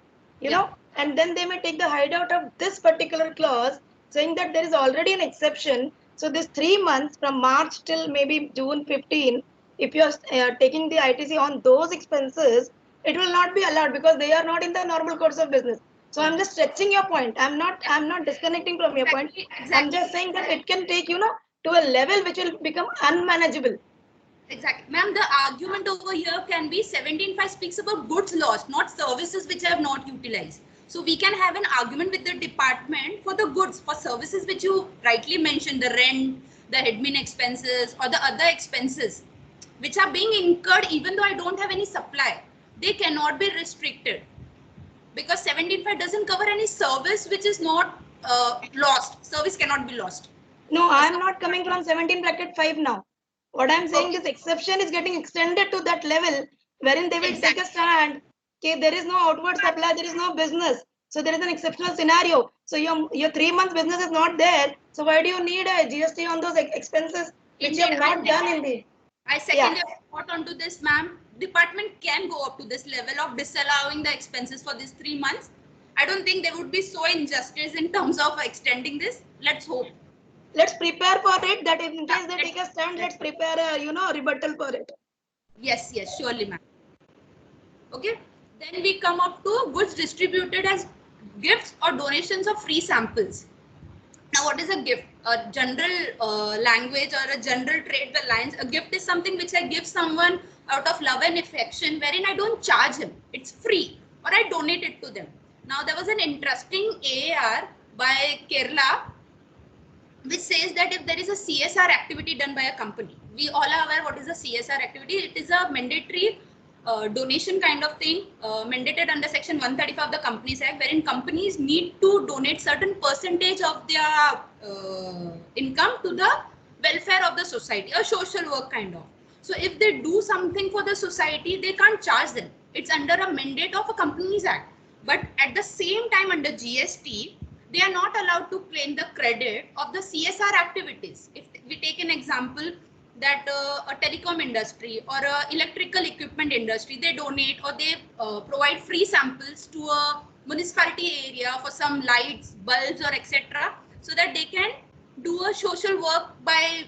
and then they may take the hideout of this particular clause, saying that there is already an exception. So this 3 months from March till maybe June 15, if you are taking the ITC on those expenses, it will not be allowed because they are not in the normal course of business. So I'm just stretching your point. I'm not disconnecting from your point. I'm just saying that it can take, to a level which will become unmanageable. Exactly. Ma'am, the argument over here can be 17.5 speaks about goods lost, not services which I have not utilized. So we can have an argument with the department for the goods, for services which you rightly mentioned, the rent, the admin expenses or the other expenses which are being incurred even though I don't have any supply. They cannot be restricted because 17.5 doesn't cover any service which is not lost. Service cannot be lost. No, I am not coming from 17 bracket 5 now. What I am saying, this exception is getting extended to that level wherein they will take a stand. Okay, there is no outward supply, there is no business. So there is an exceptional scenario. So your 3 months business is not there. So why do you need a GST on those expenses which you have not done in the... I second your thought onto this, ma'am. Department can go up to this level of disallowing the expenses for these 3 months. I don't think there would be so injustice in terms of extending this. Let's hope. Let's prepare for it, that in case they take a stand, let's prepare a rebuttal for it. Yes, surely, ma'am. Okay, then we come up to goods distributed as gifts or donations of free samples. Now, what is a gift? A general language or a general trade the lines. A gift is something which I give someone out of love and affection, wherein I don't charge him. It's free, or I donate it to them. Now, there was an interesting AAR by Kerala which says that if there is a CSR activity done by a company, we all are aware what is a CSR activity. It is a mandatory donation kind of thing, mandated under section 135 of the Companies Act, wherein companies need to donate certain percentage of their income to the welfare of the society, a social work kind of. So if they do something for the society, they can't charge them. It's under a mandate of a Companies Act. But at the same time, under GST, they are not allowed to claim the credit of the CSR activities. If we take an example, that a telecom industry or a electrical equipment industry, they donate or they provide free samples to a municipality area for some lights, bulbs or etc., so that they can do a social work by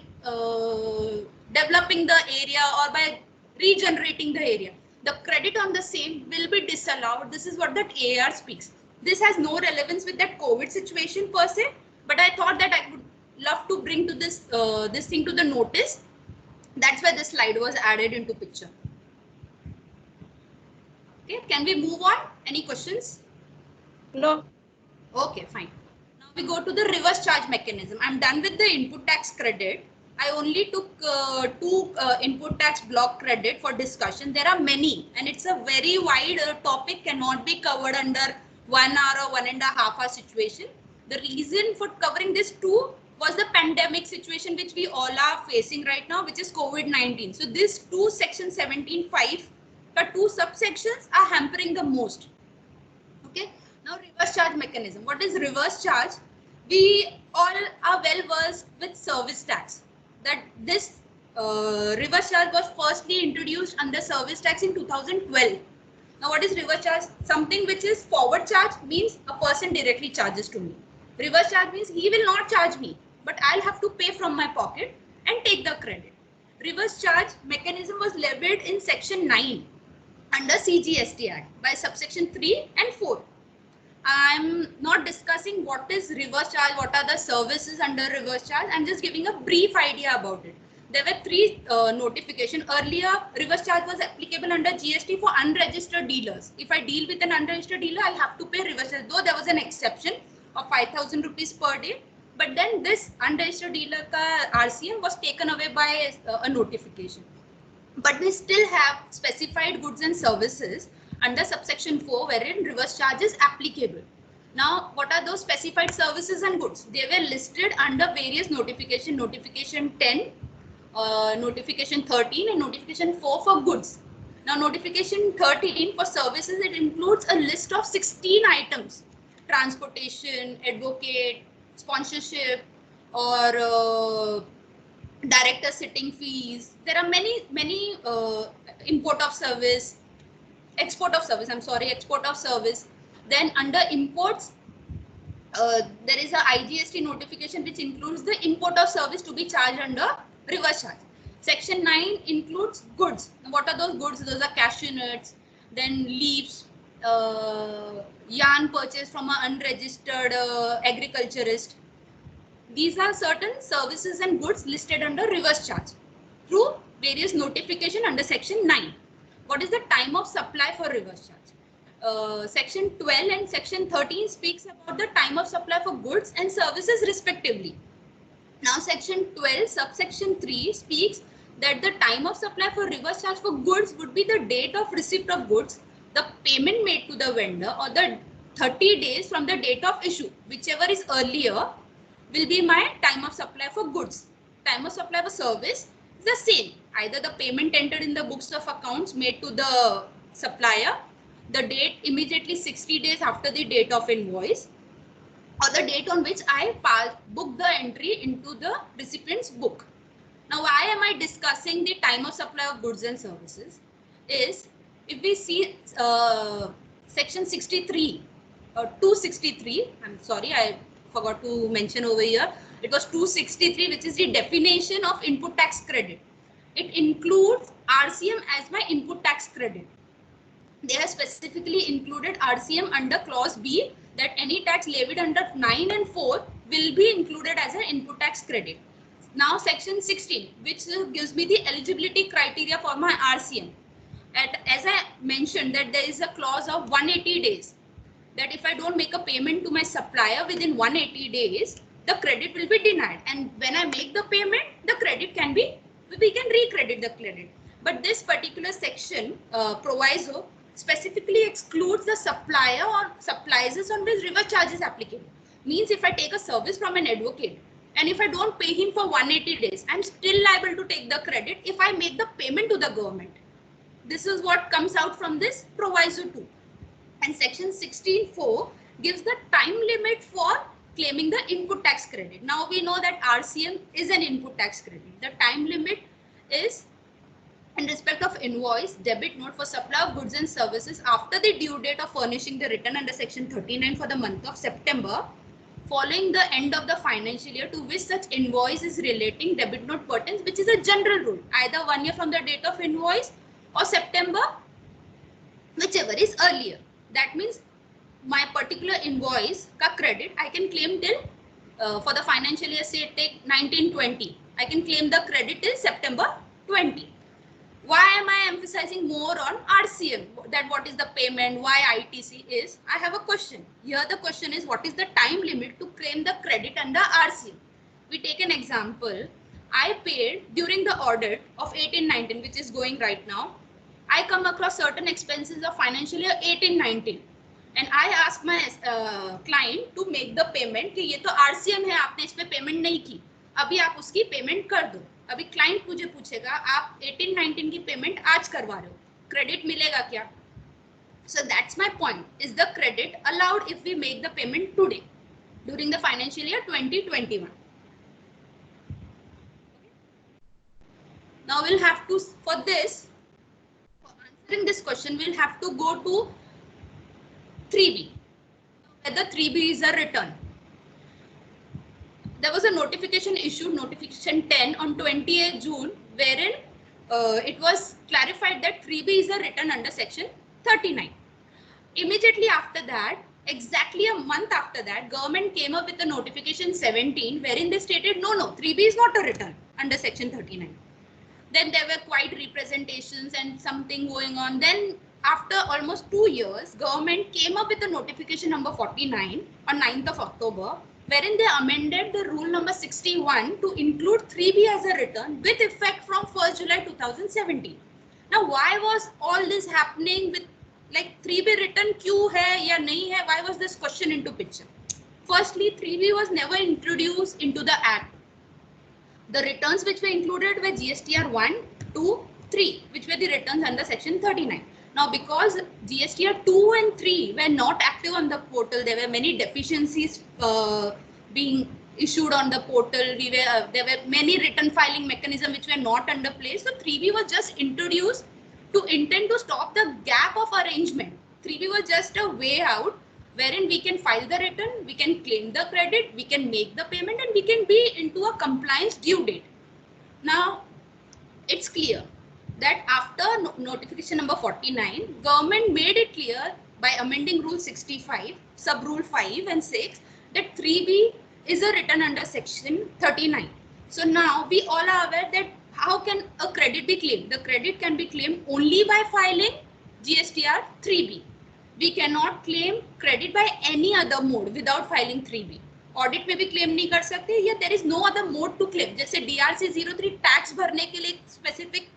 developing the area or by regenerating the area. The credit on the same will be disallowed. This is what that AR speaks. This has no relevance with that COVID situation per se, but I thought that I would love to bring to this this thing to the notice. That's why this slide was added into picture. Okay, can we move on? Any questions? No. Okay, fine. Now we go to the reverse charge mechanism. I'm done with the input tax credit. I only took two input tax block credit for discussion. There are many, and it's a very wide topic, cannot be covered under 1 hour or 1.5 hour situation. The reason for covering this two was the pandemic situation which we all are facing right now, which is COVID-19. So these two section 17.5, the two subsections are hampering the most. Okay. Now reverse charge mechanism. What is reverse charge? We all are well versed with service tax. That this reverse charge was firstly introduced under service tax in 2012. Now what is reverse charge? Something which is forward charge means a person directly charges to me. Reverse charge means he will not charge me, but I'll have to pay from my pocket and take the credit. Reverse charge mechanism was levied in section 9 under CGST Act by subsection 3 and 4. I'm not discussing what is reverse charge, what are the services under reverse charge. I'm just giving a brief idea about it. There were three notifications. Earlier, reverse charge was applicable under GST for unregistered dealers. If I deal with an unregistered dealer, I'll have to pay reverse charge, though there was an exception of 5,000 rupees per day. But then this unregistered dealer ka RCM was taken away by a notification. But we still have specified goods and services under subsection 4 wherein reverse charge is applicable. Now, what are those specified services and goods? They were listed under various notification, notification 10, notification 13 and notification 4 for goods. Now, notification 13 for services, it includes a list of 16 items: transportation, advocate, sponsorship, or director sitting fees. There are many import of service, export of service, export of service. Then under imports, there is a IGST notification which includes the import of service to be charged under reverse charge. Section 9 includes goods. Now, what are those goods? Those are cashew nuts, then leaves, yarn purchased from an unregistered agriculturist. These are certain services and goods listed under reverse charge through various notification under section 9. What is the time of supply for reverse charge? Section 12 and section 13 speaks about the time of supply for goods and services respectively. Now section 12 subsection 3 speaks that the time of supply for reverse charge for goods would be the date of receipt of goods, the payment made to the vendor, or the 30 days from the date of issue. Whichever is earlier will be my time of supply for goods. Time of supply for service is the same. Either the payment entered in the books of accounts made to the supplier, the date immediately 60 days after the date of invoice, or the date on which I book the entry into the recipient's book. Now, why am I discussing the time of supply of goods and services? Is if we see section 63 or 263, I'm sorry, I forgot to mention over here. It was 263, which is the definition of input tax credit. It includes RCM as my input tax credit. They have specifically included RCM under clause B, that any tax levied under 9 and 4 will be included as an input tax credit. Now section 16, which gives me the eligibility criteria for my RCM. As I mentioned, that there is a clause of 180 days, that if I don't make a payment to my supplier within 180 days, the credit will be denied. And when I make the payment, the credit can be, we can recredit the credit. But this particular section proviso specifically excludes the supplier or suppliers on which reverse charge is applicable. Means if I take a service from an advocate and if I don't pay him for 180 days, I'm still liable to take the credit if I make the payment to the government. This is what comes out from this proviso 2. And section 16(4) gives the time limit for claiming the input tax credit. Now we know that RCM is an input tax credit. The time limit is in respect of invoice, debit note for supply of goods and services after the due date of furnishing the return under section 39 for the month of September, following the end of the financial year to which such invoice is relating, debit note pertains, which is a general rule, either 1 year from the date of invoice or September, whichever is earlier. That means my particular invoice ka credit I can claim till for the financial year, say take 1920, I can claim the credit till September 20. Why am I emphasizing more on RCM, that what is the payment, why ITC is? I have a question. Here the question is, what is the time limit to claim the credit under RCM? We take an example. I paid during the audit of 18-19, which is going right now. I come across certain expenses of financial year 18-19. And I ask my client to make the payment कि ये तो RCM है, आपने इस पे payment नहीं की, अभी आप उसकी पेमेंट कर दो. अभी क्लाइंट मुझे पूछेगा आप 18-19 की पेमेंट आज करवा रहे हो, क्रेडिट मिलेगा क्या? So that's my point. Is the credit allowed if we make the payment today during the financial year 2021? Now we'll have to, for answering this question, we'll have to go to 3B, whether 3B is a return. There was a notification issued, notification 10 on 28th June, wherein it was clarified that 3B is a return under section 39. Immediately after that, exactly a month after that, government came up with a notification 17, wherein they stated, no, 3B is not a return under section 39. Then there were quite representations and something going on. Then after almost 2 years, government came up with a notification number 49 on 9th of October, wherein they amended the rule number 61 to include 3B as a return with effect from 1st July 2017. Now, why was all this happening with like 3B return क्यों है या नहीं है? Why was this question into picture? Firstly, 3B was never introduced into the act. The returns which were included were GSTR 1, 2, 3, which were the returns under section 39. Now, because GSTR 2 and 3 were not active on the portal, there were many deficiencies being issued on the portal. There were many return filing mechanisms which were not under place. So 3B was just introduced to intend to stop the gap of arrangement. 3B was just a way out wherein we can file the return, we can claim the credit, we can make the payment, and we can be into a compliance due date. Now, it's clear that after notification number 49, government made it clear by amending rule 65, sub rule 5 and 6, that 3B is a return under section 39. So now we all are aware that how can a credit be claimed? The credit can be claimed only by filing GSTR 3B. We cannot claim credit by any other mode without filing 3B. Audit में भी claim नहीं कर सकते, या there is no other mode to claim. जैसे DRC 03 tax भरने के लिए specific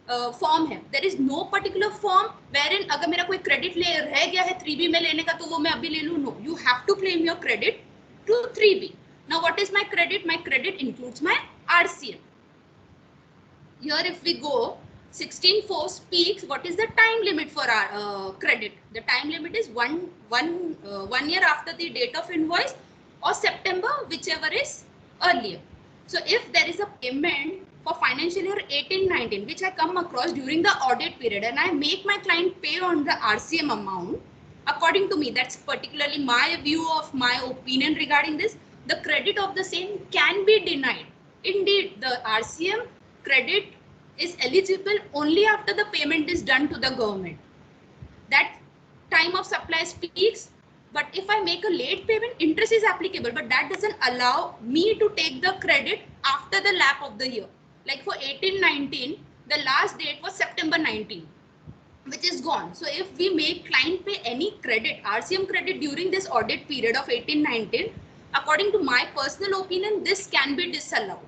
फॉर्म है. There is no particular form wherein अगर मेरा कोई credit ले रह गया है 3B में लेने का तो वो मैं अभी ले लूँ. No, you have to claim your credit to 3B. Now what is my credit? My credit includes my RCM. Here if we go, 16.4 speaks what is the time limit for our credit. The time limit is one year after the date of invoice or September, whichever is earlier. So if there is a payment for financial year 18-19, which I come across during the audit period, and I make my client pay on the RCM amount, according to me, that's particularly my view of my opinion regarding this, the credit of the same can be denied. Indeed, the RCM credit is eligible only after the payment is done to the government. That time of supply speaks, but if I make a late payment, interest is applicable, but that doesn't allow me to take the credit after the lap of the year. Like for 18-19, the last date was September 19, which is gone. So if we make client pay any credit, RCM credit during this audit period of 18-19, according to my personal opinion, this can be disallowed.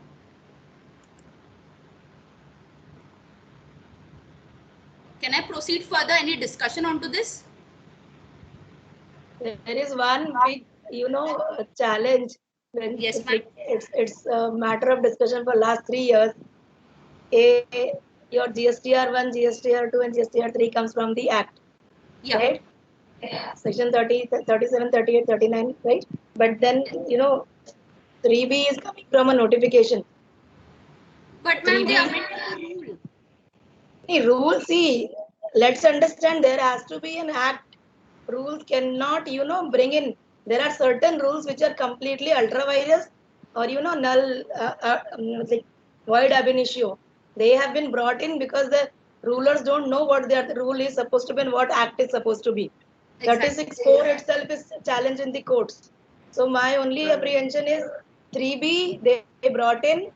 Can I proceed further? Any discussion onto this? There is one big, challenge. When Yes, it's a matter of discussion for last 3 years. Your GSTR 1, GSTR 2, and GSTR 3 comes from the Act, yeah. Right? Section 30, 37, 38, 39, right? But then, 3B is coming from a notification. But ma'am, 3B they amended the Rule, see, let's understand there has to be an act. Rules cannot, bring in. There are certain rules which are completely ultra virus or, null, like void ab initio. They have been brought in because the rulers don't know what their rule is supposed to be and what act is supposed to be. Exactly. 36(4) itself is challenged in the courts. So my only apprehension is 3B they brought in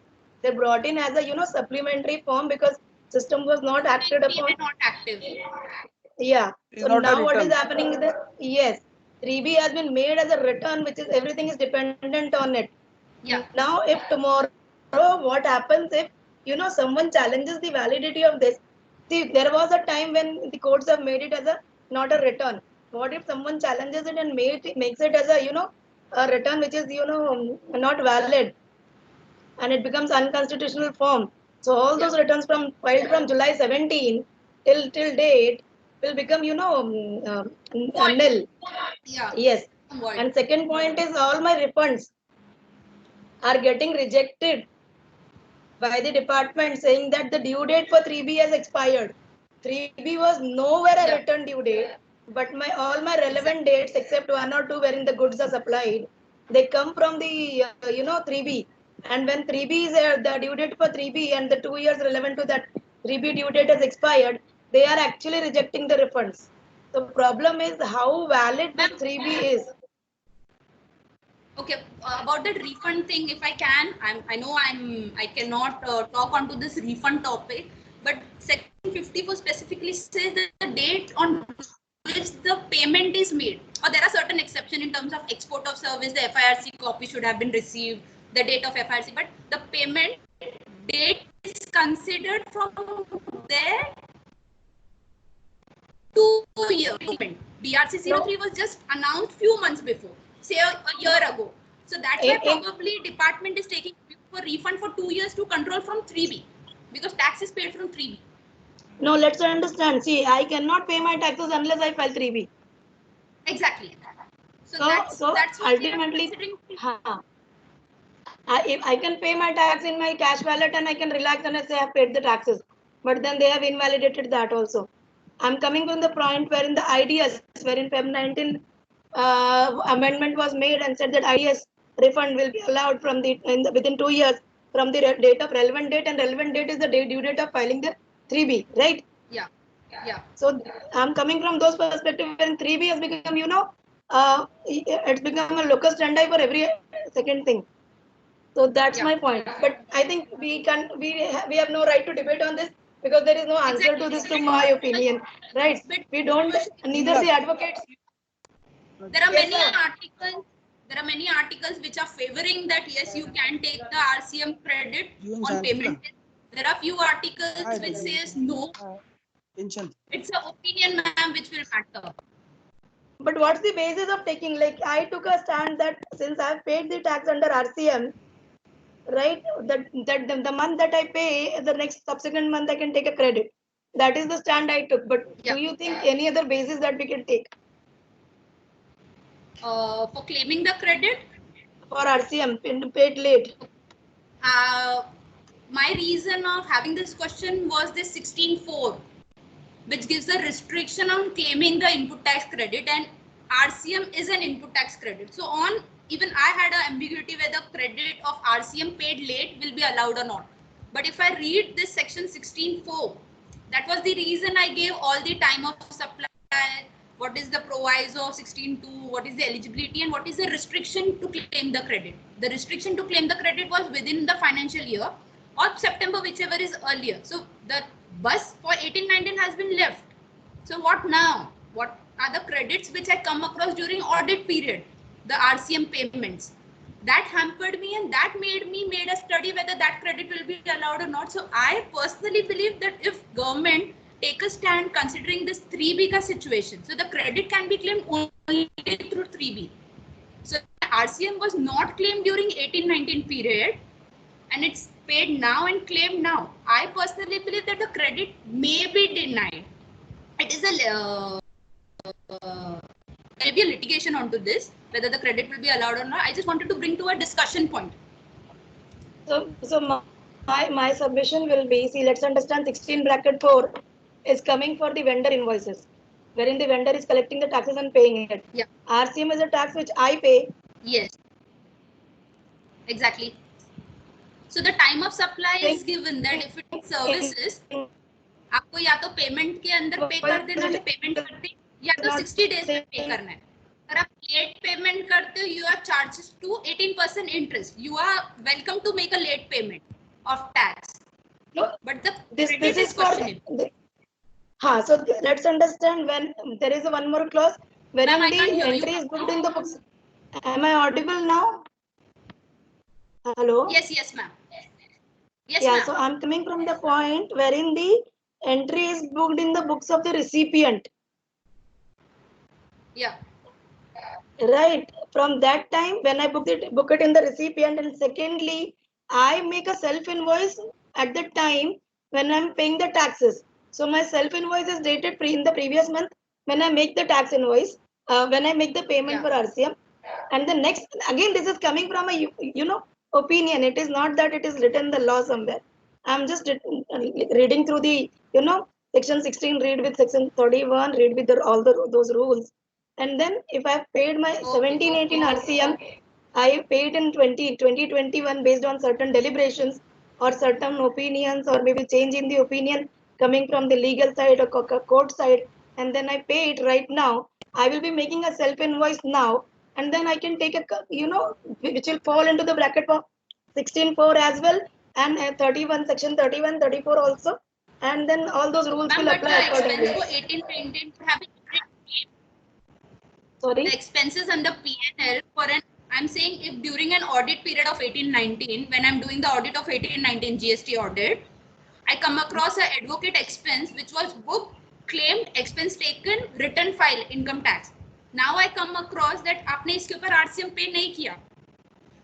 as a supplementary form because system was not acted We upon. were not active. Yeah. It's So not a now what is return. happening is that yes, 3B has been made as a return, which is everything is dependent on it. Yeah. Now, if tomorrow what happens if someone challenges the validity of this? See, there was a time when the courts have made it as a not a return. What if someone challenges it and makes it as a a return which is not valid and it becomes unconstitutional form? So all those returns filed from July 17 till date will become nil. Yeah. Yes. Void. And second point is all my refunds are getting rejected by the department saying that the due date for 3B has expired. 3B was nowhere a return due date, but all my relevant dates except 1 or 2 wherein the goods are supplied, they come from the 3B. And when 3B is the due date for 3B and the 2 years relevant to that 3B due date has expired, they are actually rejecting the refunds. The problem is how valid this 3B is. Okay, about that refund thing, if I can, I cannot talk onto this refund topic, but section 54 specifically says that the date on which the payment is made, or there are certain exceptions in terms of export of service, the FIRC copy should have been received, the date of FIRC, but the payment date is considered from there 2 year payment. DRC 03 was just announced few months before, say a year ago. So that's why probably department is taking for refund for 2 years to control from 3B because tax is paid from 3B. No, let's understand. See, I cannot pay my taxes unless I file 3B. Exactly. So that's what ultimately, if I can pay my tax in my cash wallet and I can relax and I say I have paid the taxes, but then they have invalidated that also. I'm coming from the point wherein the IDS, wherein Feb 19 amendment was made and said that IDS refund will be allowed from within 2 years from the date of relevant date, and relevant date is the due date of filing the 3B, right? Yeah. Yeah. So I'm coming from those perspectives when 3B has become, it's become a locus standi for every second thing. So that's my point. But I think we have no right to debate on this because there is no answer to this, to my opinion, right? We don't, neither the advocates. There are many articles. There are many articles which are favoring that yes, you can take the RCM credit on payment. There are few articles which says no. It's an opinion, ma'am, which will matter. But what's the basis of taking? Like I took a stand that since I've paid the tax under RCM, right? That the month that I pay, the next subsequent month I can take a credit. That is the stand I took. But do you think any other basis that we can take? For claiming the credit? For RCM, paid late. My reason of having this question was this 16(4), which gives a restriction on claiming the input tax credit, and RCM is an input tax credit. So even I had an ambiguity whether credit of RCM paid late will be allowed or not. But if I read this section 16(4), that was the reason I gave all the time of supply, what is the proviso of 16(2), what is the eligibility, and what is the restriction to claim the credit. The restriction to claim the credit was within the financial year or September, whichever is earlier. So the bus for 18-19 has been left. So what now? What are the credits which I come across during audit period? The RCM payments. That hampered me, and that made a study whether that credit will be allowed or not. So I personally believe that if government take a stand considering this 3B situation, so the credit can be claimed only through 3B. So RCM was not claimed during 18-19 period, and it's paid now and claimed now. I personally believe that the credit may be denied. It is maybe a litigation onto this, whether the credit will be allowed or not. I just wanted to bring to a discussion point. So My submission will be, see, let's understand 16 bracket 4 is coming for the vendor invoices, wherein the vendor is collecting the taxes and paying it. Yeah. RCM is a tax which I pay. Yes. Exactly. So the time of supply is given that if it is services, आपको या तो payment के अंदर पे कर देना है, payment करते या तो 60 डेज में पे करना है. अगर आप लेट पेमेंट करते हो, you are charged to 18% interest. You are welcome to make a late payment of tax. No, but the this credit is is for questionable. so let's understand when there is a one more clause wherein Ma'am, I can't the hear you. entry is booked in the books. Am I audible now? Hello? Yes, ma'am. Yes, Yeah, ma'am. so I'm coming from the point wherein the entry is booked in the books of the recipient. Yeah. Right. From that time when I book it in the recipient, and secondly, I make a self invoice at the time when I'm paying the taxes. So my self invoice is dated in the previous month when I make the tax invoice, when I make the payment for RCM. And the next, again, this is coming from a opinion. It is not that it is written in the law somewhere. I'm just reading through the section 16. Read with section 31. Read with all those rules. And then if I've paid my 1718 RCM, I paid in 2021 based on certain deliberations or certain opinions, or maybe change in the opinion coming from the legal side or court side, and then I pay it right now. I will be making a self invoice now, and then I can take a which will fall into the bracket for 16.4 as well, and 31 section 31 34 also, and then all those rules will apply accordingly. Expense for 1819 would have been Sorry? The expenses under P&L for an, I'm saying if during an audit period of 1819, when I'm doing the audit of 1819 GST audit, I come across an advocate expense which was booked, claimed, expense taken, return file, income tax. Now I come across that आपने इसके ऊपर RCM pay नहीं किया.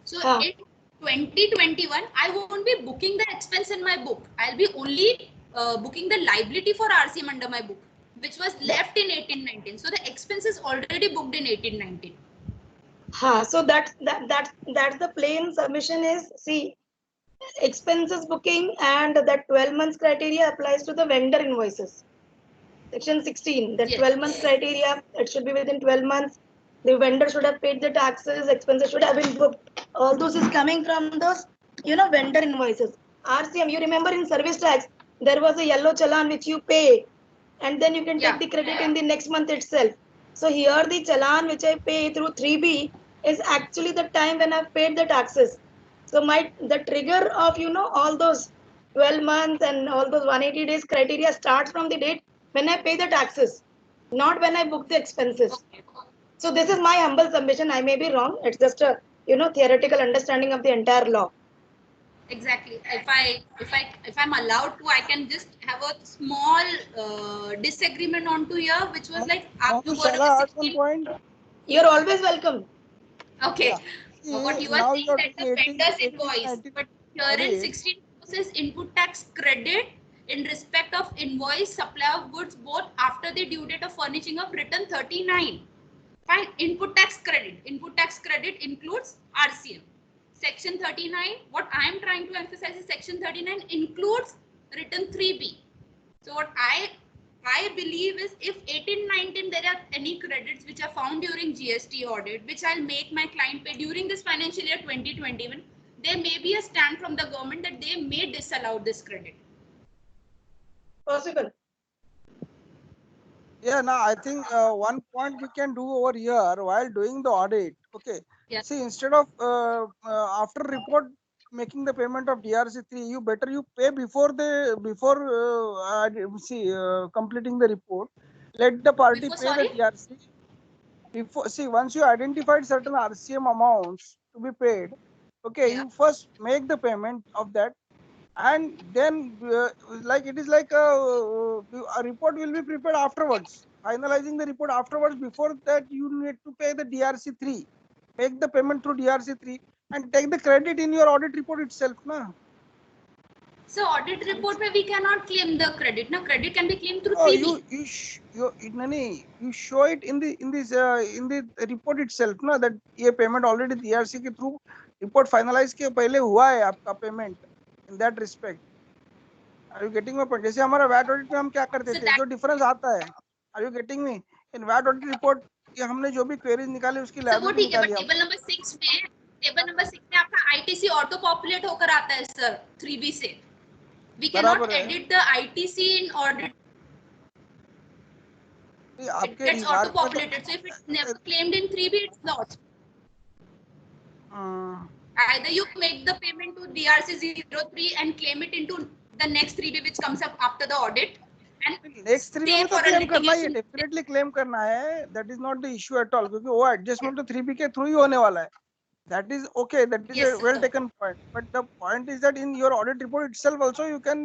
So in 2021, I won't be booking the expense in my book. I'll be only booking the liability for RCM under my book, which was left in 1819. So the expense is already booked in 1819. So that's the plain submission is, see, expenses booking and that 12 months criteria applies to the vendor invoices. Section 16, that 12 months criteria, it should be within 12 months. The vendor should have paid the taxes, expenses should have been booked. All those is coming from those, vendor invoices. RCM, you remember in service tax, there was a yellow challan which you pay, and then you can take the credit in the next month itself. So here the challan which I pay through 3B is actually the time when I've paid the taxes. So the trigger of all those 12 months and all those 180 days criteria starts from the date when I pay the taxes, not when I book the expenses. So this is my humble submission. I may be wrong. It's just a theoretical understanding of the entire law. Exactly. If I'm allowed to, I can just have a small disagreement onto here, which was like after point. You're always welcome. Okay. What you are saying that the vendor's invoice, but here in 16 says input tax credit in respect of invoice supply of goods both after the due date of furnishing of return 39. Fine. Input tax credit. Input tax credit includes RCM. Section 39, what I am trying to emphasize is section 39 includes return 3B. So what I believe is if 1819 there are any credits which are found during GST audit, which I'll make my client pay during this financial year 2021, there may be a stand from the government that they may disallow this credit. Possible. Yeah, now I think one point we can do over here while doing the audit. Okay. Yeah. See, instead of after report making the payment of DRC3, you pay before completing the report. Let the party pay the DRC. Once you identified certain RCM amounts to be paid, okay, you first make the payment of that, and then it is like a report will be prepared afterwards, finalizing the report afterwards. Before that, you need to pay the DRC3, make the payment through DRC3 and take the credit in your audit report itself. So audit report where we cannot claim the credit. No, credit can be claimed through 3B. You show it in the report itself, ना, that ये payment already DRC के through report finalize के पहले हुआ है आपका payment. in that respect. Are you getting my point? जैसे हमारा VAT audit में हम क्या करते So थे, that- जो difference आता है, are you getting me? In VAT audit report कि हमने जो भी queries निकाली उसकी सर वो liability ठीक है, बट निकाली टेबल नंबर 6 में आपका आईटीसी ऑटो पॉपुलेट होकर आता है सर 3B से. We cannot बराबर है. edit the ITC in audit. It आपके gets रिमार्क auto में तो populated. So if it's never claimed in 3B, it's lost. Either you make the payment to DRC 03 and claim it into the next 3B which comes up after the audit. And next 3 stay में तो for a claim करना ही है, litigation. Definitely claim करना है. That is not the issue at all, क्योंकि वो adjustment तो 3B के थ्रू ही होने वाला है. That is okay. That is Yes, a well sir. taken point. But the point is that in your audit report itself also you can,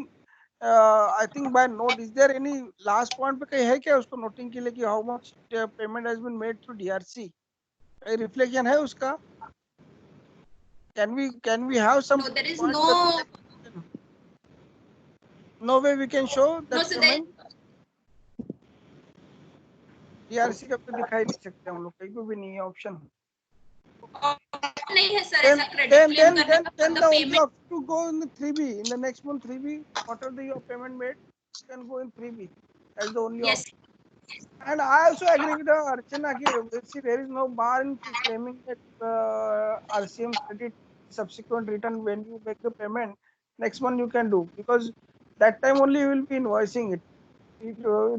I think by note, is there any last point पे कहीं है क्या उसको noting के लिए कि how much payment has been made through DRC? कहीं reflection है उसका? Can we have some? No, there is points no. that- No way we can show that No, so there payment. DRC का तो दिखाई नहीं सकते हम लोग, कहीं पे भी नहीं है option. नहीं है सर Then ऐसा credit claim करने का for then the the only payment. option to go in the 3B, in the next month 3B, whatever your payment made, you can go in 3B. That's the only Yes. option. And I also agree with Archana ki, see, there is no bar in claiming that RCM credit subsequent return when you make the payment. Next month you can do, because that time only you will be invoicing it.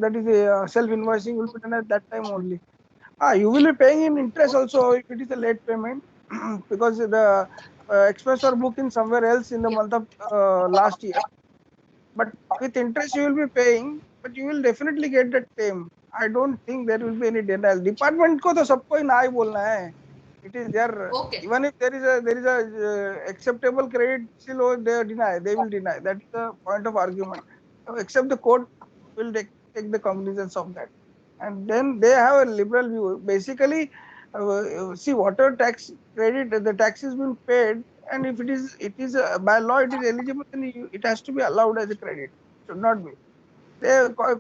That is a self-invoicing will be done at that time only. You will be paying in interest also if it is a late payment because the expense are booked in somewhere else in the month of last year. But with interest you will be paying, but you will definitely get that same. I don't think there will be any denial. Department को तो सबको ही ना ही बोलना है. It is there. Okay. Even if there is a acceptable credit, still they deny. They will deny. That is the point of argument. Except the court will take the cognizance of that. And then they have a liberal view. Basically, see, water tax credit, the tax has been paid, and if it is by law it is eligible, then it has to be allowed as a credit. Should not be.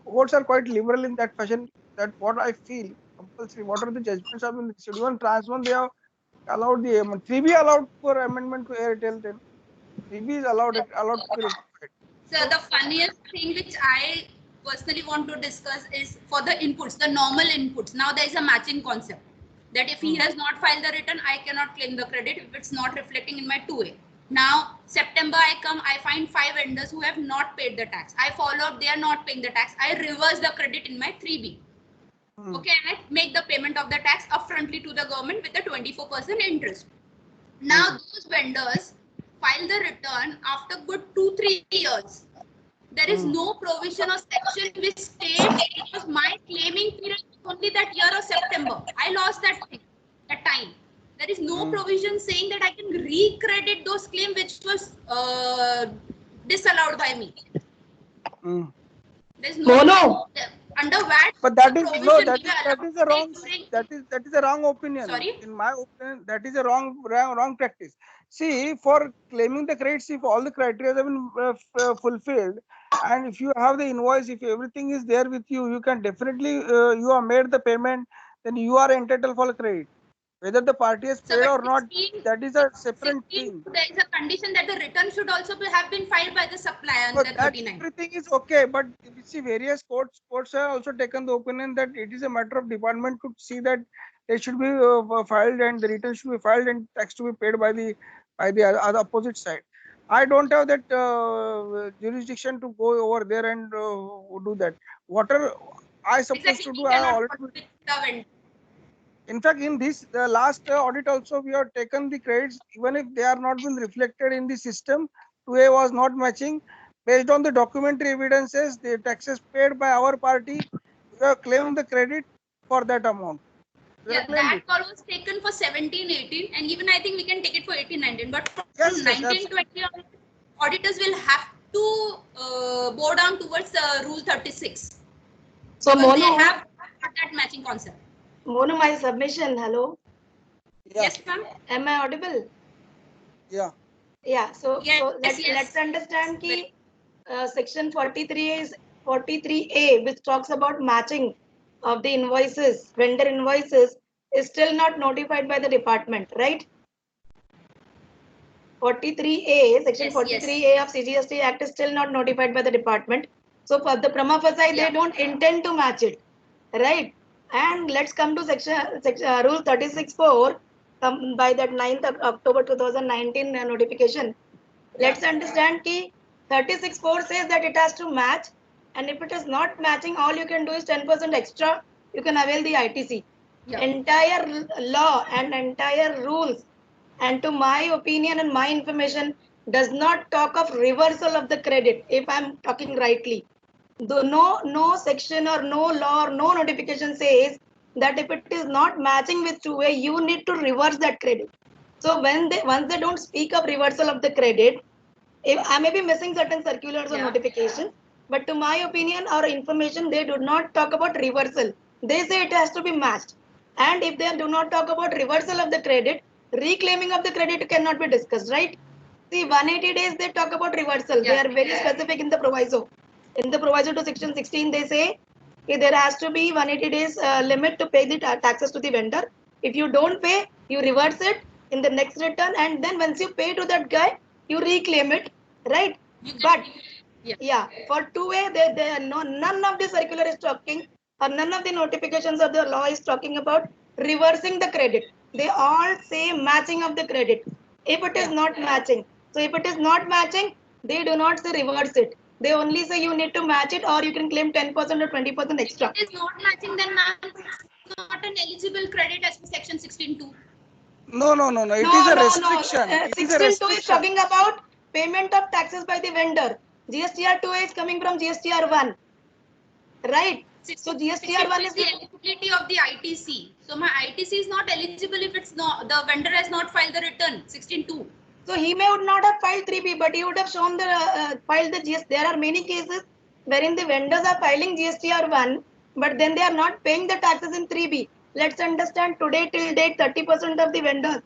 Courts are quite liberal in that fashion. That what I feel compulsory. What are the judgments have been issued? Even trans one, they have allowed the amendment. 3B allowed for amendment to Airtel 10. 3B is allowed to be rectified. So the funniest thing which I personally want to discuss is for the inputs, the normal inputs. Now there is a matching concept that if he has not filed the return, I cannot claim the credit if it's not reflecting in my 2A. Now September I come, I find 5 vendors who have not paid the tax. I follow up, they are not paying the tax. I reverse the credit in my 3B. Okay, and I make the payment of the tax upfrontly to the government with a 24% interest. Now those vendors file the return after good 2-3 years. There is no provision or section which states because my claiming period is only that year of September. I lost that time. There is no provision saying that I can recredit those claims which was disallowed by me. There is no under VAT. But that is no, provision that is a wrong. That is a wrong opinion. Sorry? In my opinion, that is a wrong practice. See, for claiming the credits, if all the criteria have been fulfilled, and if you have the invoice, if everything is there with you, you can definitely you have made the payment, then you are entitled for the credit. Whether the party has paid or not, that is a separate thing. There is a condition that the return should also have been filed by the supplier But under that 39. everything is okay, but you see various courts have also taken the opinion that it is a matter of department to see that it should be filed and the return should be filed and tax to be paid by the other opposite side. I don't have that jurisdiction to go over there and do that. Whatever I supposed to do, I already. In fact, in this last audit also, we have taken the credits, even if they are not been reflected in the system, 2A was not matching. Based on the documentary evidences, the taxes paid by our party, we have claimed the credit for that amount. Yeah, that call was taken for 17-18, and even I think we can take it for 18-19. But from 19-20, auditors will have to bow down towards Rule 36. So, Mono, they have that matching concept. Mono, my submission. Hello. Yeah. Yes, ma'am. Am I audible? Yeah. Yeah. So, yes, so let's understand ki section 43A, which talks about matching of the invoices, vendor invoices, is still not notified by the department, right? 43A, section Yes, 43A of CGST Act is still not notified by the department. So for the prima facie, Yeah. they don't intend to match it, right? And let's come to rule 36(4) by that 9th of October 2019 notification. Let's understand ki 36(4) says that it has to match, and if it is not matching, all you can do is 10% extra. You can avail the ITC. Yeah. Entire law and entire rules, and to my opinion and my information, does not talk of reversal of the credit. If I'm talking rightly, though no section or no law or no notification says that if it is not matching with 2A, you need to reverse that credit. So once they don't speak of reversal of the credit, if I may be missing certain circulars or Yeah. notifications, but to my opinion or information, they do not talk about reversal. They say it has to be matched. And if they do not talk about reversal of the credit, reclaiming of the credit cannot be discussed, right? See, 180 days they talk about reversal. Yeah. They are very specific in the proviso. In the proviso to section 16, they say there has to be 180 days limit to pay the taxes to the vendor. If you don't pay, you reverse it in the next return, and then once you pay to that guy, you reclaim it, right? You can, But yeah. yeah, for 2A, none of the circular is talking, or none of the notifications of the law is talking about reversing the credit. They all say matching of the credit. If it is not matching, so if it is not matching, they do not say reverse it. They only say you need to match it, or you can claim 10% or 20% extra. If it is not matching, then ma'am, it's not an eligible credit as per section 16(2). No. It is a restriction. It is a 16(2) is restriction. talking about payment of taxes by the vendor. GSTR 2A is coming from GSTR 1. Right. So GSTR 1 is the eligibility of the ITC. So my ITC is not eligible if it's not, the vendor has not filed the return 16(2). So he may would not have filed 3B, but he would have shown the filed the GST. There are many cases wherein the vendors are filing GSTR 1, but then they are not paying the taxes in 3B. Let's understand today till date 30% of the vendors,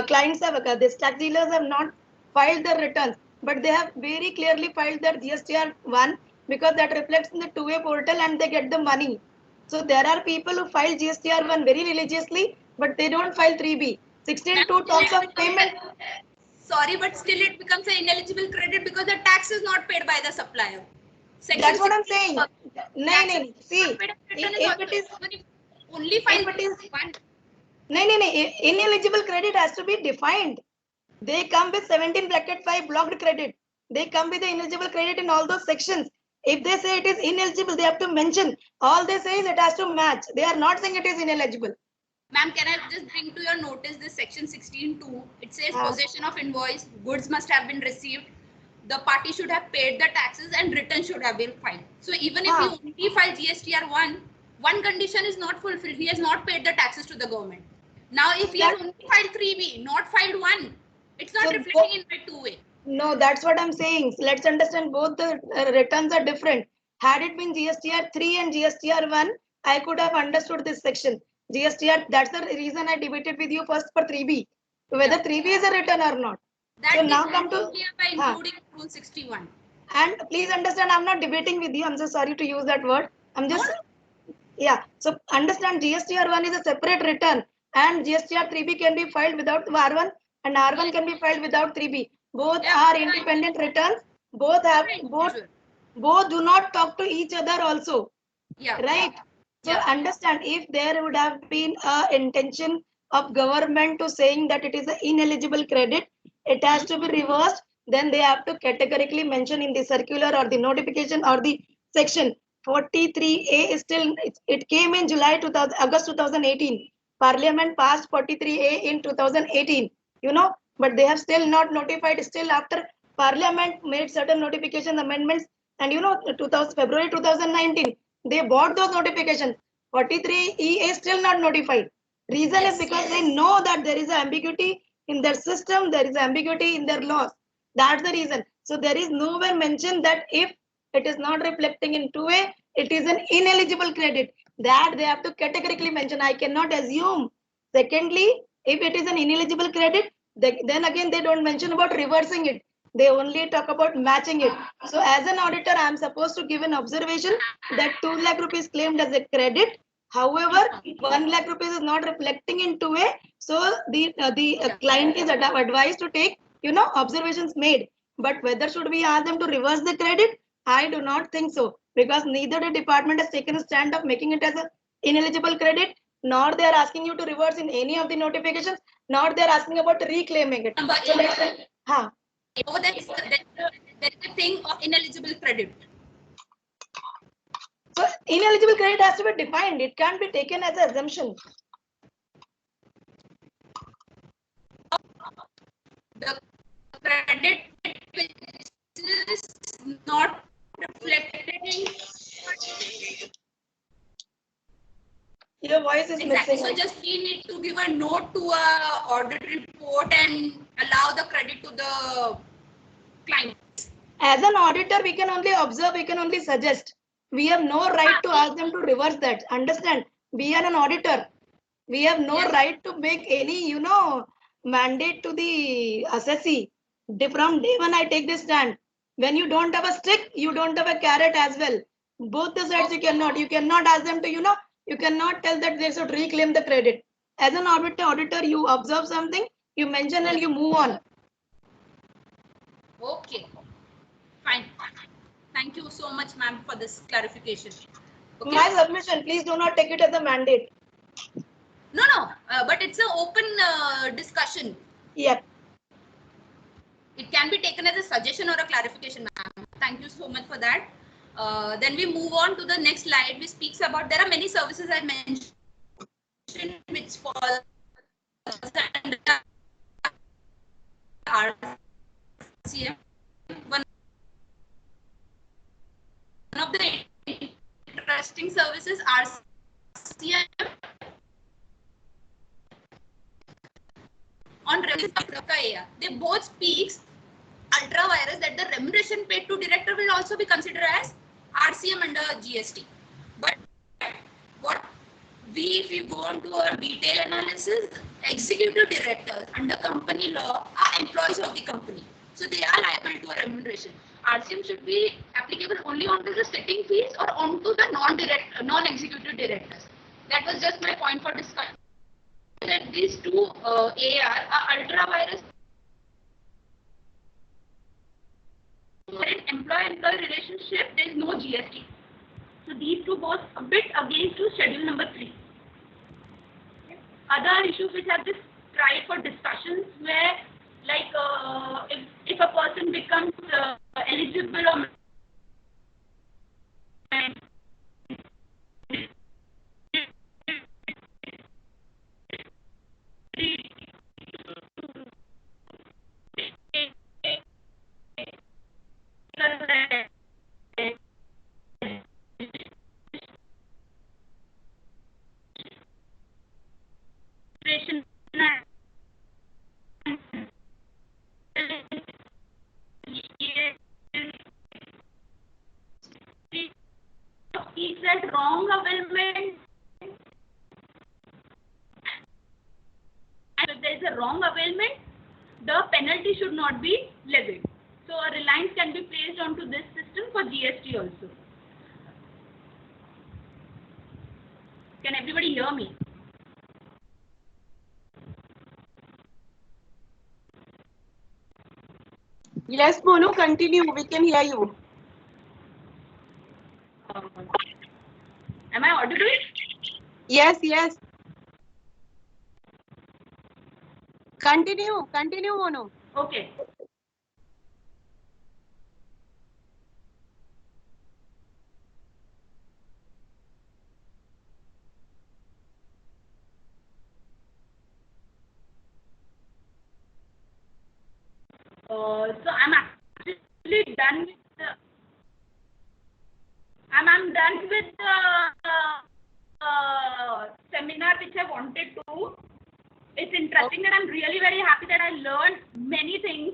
clients have, these tax dealers have not filed their returns, but they have very clearly filed their GSTR 1 because that reflects in the 2A portal and they get the money. So there are people who file GSTR 1 very religiously, but they don't file 3B. 16(2) talks of payment. Sorry, but still it becomes an ineligible credit because the tax is not paid by the supplier. Section That's what I'm 16 saying. No. See, if it is only file if it is one. no, ineligible credit has to be defined. They come with 17 bracket 5 blocked credit. They come with the ineligible credit in all those sections. If they say it is ineligible, they have to mention. All they say is it has to match. They are not saying it is ineligible. Ma'am, can I just bring to your notice this section 16(2)? It says possession of invoice, goods must have been received, the party should have paid the taxes and return should have been filed. So even if you only file GSTR 1, one condition is not fulfilled. He has not paid the taxes to the government. Now if he has only filed 3B, not filed 1, it's not reflecting in my 2A. No, that's what I'm saying. Let's understand both the returns are different. Had it been GSTR 3 and GSTR 1, I could have understood this section. GSTR, that's the reason I debated with you first for 3B, whether 3B is a return or not. That so now come to by including rule 61. And please understand, I'm not debating with you. I'm so sorry to use that word. I'm just yeah. So understand, GSTR 1 is a separate return, and GSTR 3B can be filed without R1, and R1 can be filed without 3B. Both are independent returns. Both do not talk to each other also. Yeah. Right. So understand, if there would have been a intention of government to saying that it is an ineligible credit, it has to be reversed, then they have to categorically mention in the circular or the notification or the section. 43A is still, it came in August 2018. Parliament passed 43A in 2018, but they have still not notified. Still after Parliament made certain notification amendments, and February 2019, they bought those notifications. 43E is still not notified. Reason is because they know that there is an ambiguity in their system, there is ambiguity in their laws. That's the reason. So there is nowhere mentioned that if it is not reflecting in 2A, it is an ineligible credit. That they have to categorically mention. I cannot assume. Secondly, if it is an ineligible credit, then again they don't mention about reversing it. They only talk about matching it. So as an auditor, I am supposed to give an observation that 2 lakh rupees claimed as a credit. However, 1 lakh rupees is not reflecting in 2A. So the client is advised to take observations made. But whether should we ask them to reverse the credit? I do not think so, because neither the department has taken a stand of making it as an ineligible credit, nor they are asking you to reverse in any of the notifications, nor they are asking about reclaiming it. Number So 8. let's Over there is a thing of ineligible credit. So ineligible credit has to be defined. It can't be taken as an assumption. The credit is not reflected in. Your voice is Exactly. missing. So just we need to give a note to a audit report and allow the credit to the client. As an auditor, we can only observe, we can only suggest. We have no right to ask them to reverse that. Understand? We are an auditor. We have no Yes. right to make any, mandate to the assessee. From day one, I take this stand. When you don't have a stick, you don't have a carrot as well. Both the sides you cannot. You cannot ask them to, you cannot tell that they should reclaim the credit. As an auditor, you observe something, you mention and you move on. Okay. Fine. Thank you so much, ma'am, for this clarification. Okay. My submission, please do not take it as a mandate. No, but it's an open discussion. Yep. It can be taken as a suggestion or a clarification, ma'am. Thank you so much for that. Then we move on to the next slide, which speaks about, there are many services I mentioned which fall under RCM. One of the interesting services, RCM on they both speaks ultra virus that the remuneration paid to director will also be considered as RCM under GST. But what if we go on to a detailed analysis, executive directors under company law are employees of the company. So they are liable to a remuneration. RCM should be applicable only onto the sitting fees or onto the non-executive directors. That was just my point for discussion. That these two AR are ultra virus. In employee-employee relationship, there is no GST. So these two goes a bit against to schedule number 3. Other issues which have just tried for discussions where, like, if a person becomes eligible or is that wrong availment, and if there is a wrong availment, the penalty should not be levied. So a reliance can be placed onto this system for GST also. Can everybody hear me? Yes, Monu, continue. We can hear you. Am I audible? Yes. Continue, Monu. Okay. So I'm actually done with the. I'm done with the seminar which I wanted to. It's interesting that I'm really very happy that I learned many things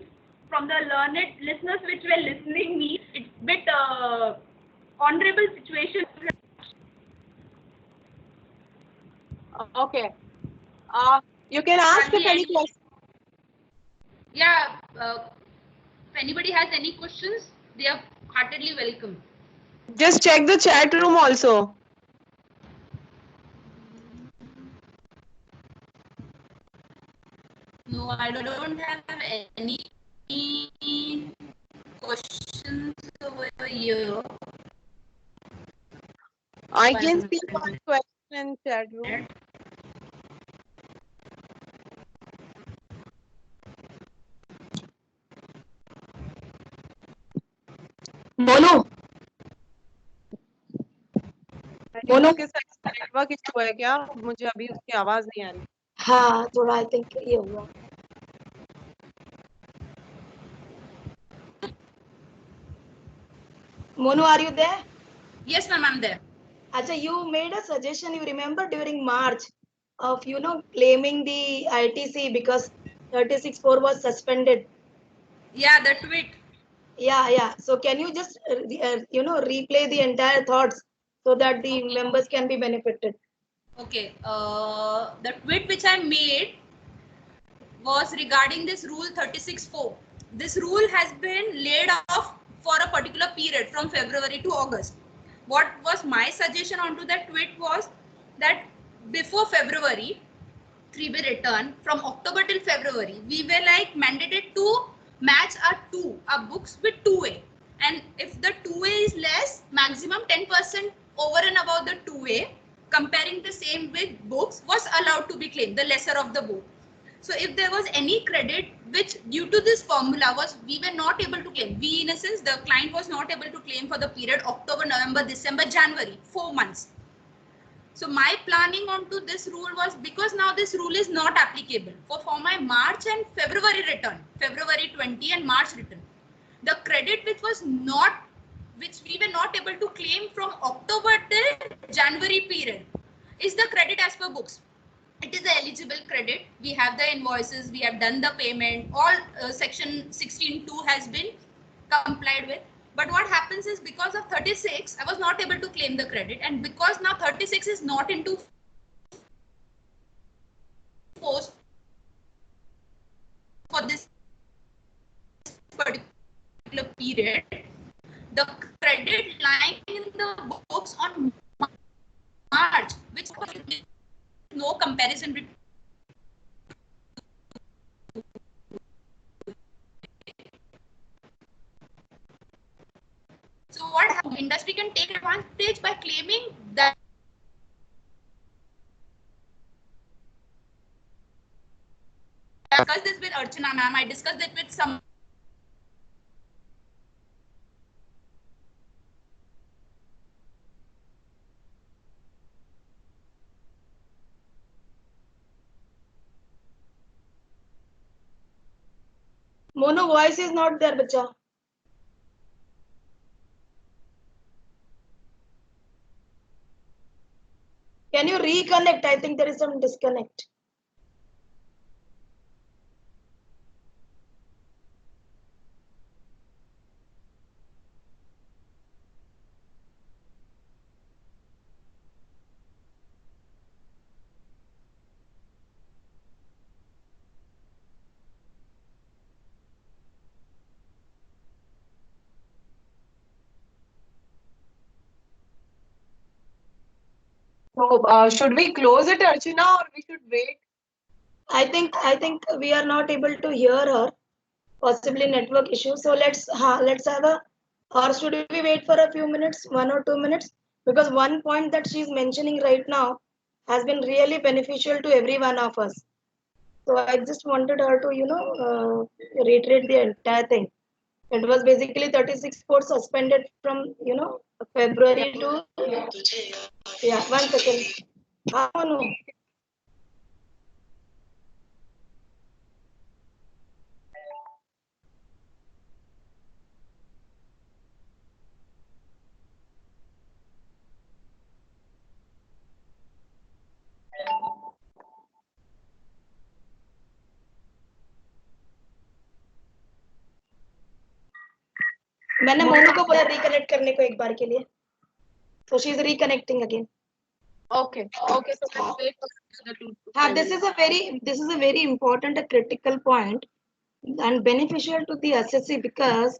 from the learned listeners which were listening me. It's a bit honorable situation. Okay. You can ask if any questions. Yeah. If anybody has any questions, they are heartily welcome. Just check the chat room also. No, I don't have any questions over here? I can see one question in chat room. Monu Monu के साथ network issue है क्या? मुझे अभी उसकी आवाज नहीं आ रही. हाँ थोड़ा आई थिंक ये हुआ. Monu, are you there? Yes, ma'am, I'm there. Acha, you made a suggestion, you remember during March of, claiming the ITC because 36.4 was suspended. Yeah, the tweet. Yeah. So can you just, replay the entire thoughts so that the members can be benefited? Okay. The tweet which I made was regarding this rule 36.4. This rule has been laid off for a particular period from February to August. What was my suggestion onto that tweet was that before February 3B return, from October till February, we were like mandated to match our books with 2A. And if the 2A is less, maximum 10% over and above the 2A, comparing the same with books was allowed to be claimed, the lesser of the both. So if there was any credit which due to this formula we were not able to claim, we in a sense the client was not able to claim for the period October, November, December, January, 4 months. So my planning onto this rule was because now this rule is not applicable for my March and February return, February 20 and March return. The credit which we were not able to claim from October till January period is the credit as per books. It is the eligible credit. We have the invoices, we have done the payment, all section 16.2 has been complied with. But what happens is because of 36, I was not able to claim the credit, and because now 36 is not into force for this particular period, the credit lying in the books on March, which was no comparison between. So what happens? Industry can take advantage by claiming that I discussed this with Archana ma'am. I discussed it with some. Mono voice is not there, bacha. Can you reconnect? I think there is some disconnect. So should we close it, Archana, or we should wait? I think we are not able to hear her. Possibly network issue. So let's have a, or should we wait for a few minutes, 1 or 2 minutes? Because one point that she's mentioning right now has been really beneficial to every one of us. So I just wanted her to, reiterate the entire thing. It was basically 36 sports suspended from, February to, yeah, 1 second. No. मैंने मोनू को बोला reconnect करने को एक बार के लिए. So she is reconnecting again. Okay. So let's wait for the two. This is a very important, a critical point and beneficial to the SSC because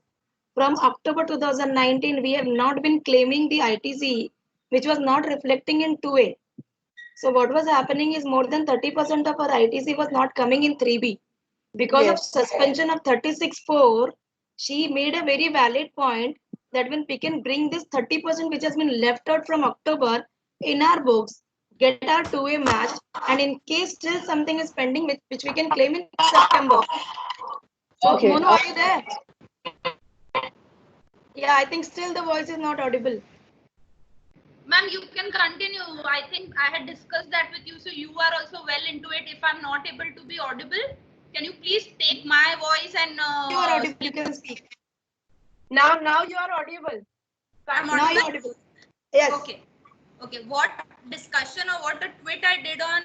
from October 2019 we have not been claiming the ITC, which was not reflecting in 2A. So what was happening is more than 30% of our ITC was not coming in 3B. Because of Yes. suspension of 36(4), she made a very valid point that when we can bring this 30% which has been left out from October in our books, get our 2A match, and in case still something is pending which we can claim in September. So, Okay. Mono, are you there? Yeah, I think still the voice is not audible. Ma'am, you can continue. I think I had discussed that with you, so you are also well into it. If I'm not able to be audible, can you please take my voice and You are audible, you can speak. Now you are audible. I'm Now you're audible? audible. Yes. Okay. Okay. What discussion or what a tweet I did on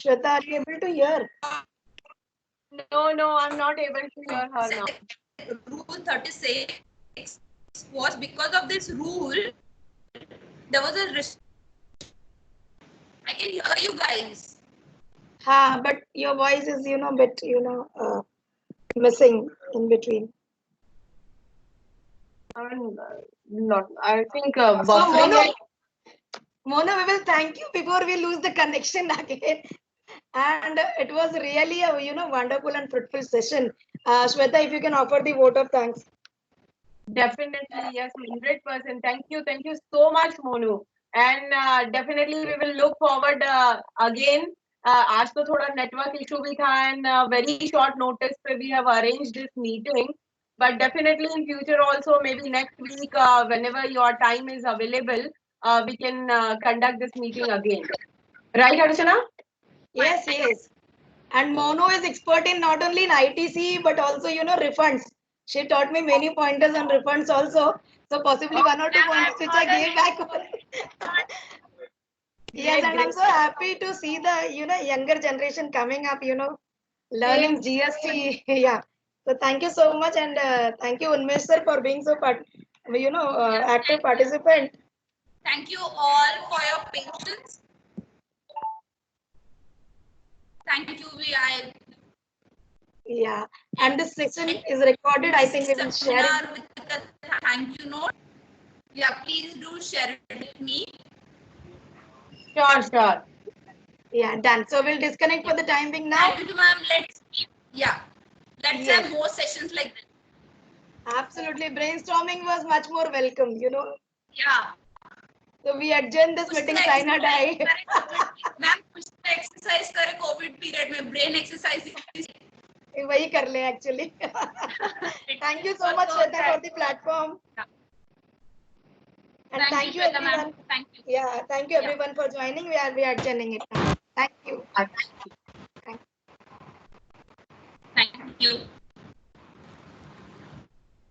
Shweta, are you able to hear? No, I'm not able to hear her now. Rule 36 was because of this rule, there was a I can hear you guys. But your voice is, bit, missing in between. Not. I think So, buffering. Mona, we will thank you before we lose the connection again. And it was really a, wonderful and fruitful session. Shweta, if you can offer the vote of thanks. Definitely, yes, 100%. Thank you so much, Monu. And definitely we will look forward again. आज तो थोड़ा network issue भी था and very short notice पे we have arranged this meeting. But definitely in future also, maybe next week, whenever your time is available, we can conduct this meeting again. Right, Archana? Yes, yes. And Mono is expert in not only in ITC, but also, refunds. She taught me many pointers on refunds also. So possibly one or two pointers which I gave back. Yes, and I'm so happy to see the, younger generation coming up, learning GST. Yeah. So thank you so much. And thank you, Unmesh sir, for being so, active participant. Thank you all for your patience. Thank you. Yeah. And this session is recorded. I think we will share it. With a thank you note. Yeah, please do share it with me. Sure. Yeah, done. So we'll disconnect for the time being now. Thank you, ma'am. Let's have more sessions like this. Absolutely. Brainstorming was much more welcome, Yeah. So we adjourn this meeting, sign a die. Ma'am, कुछ तो exercise करे COVID period में brain exercise. वही कर ले actually. Thank you so much, Shweta, for the platform. And thank you everyone. Thank you. Yeah, thank you everyone for joining. We are adjourning it now. Thank you. Thank you.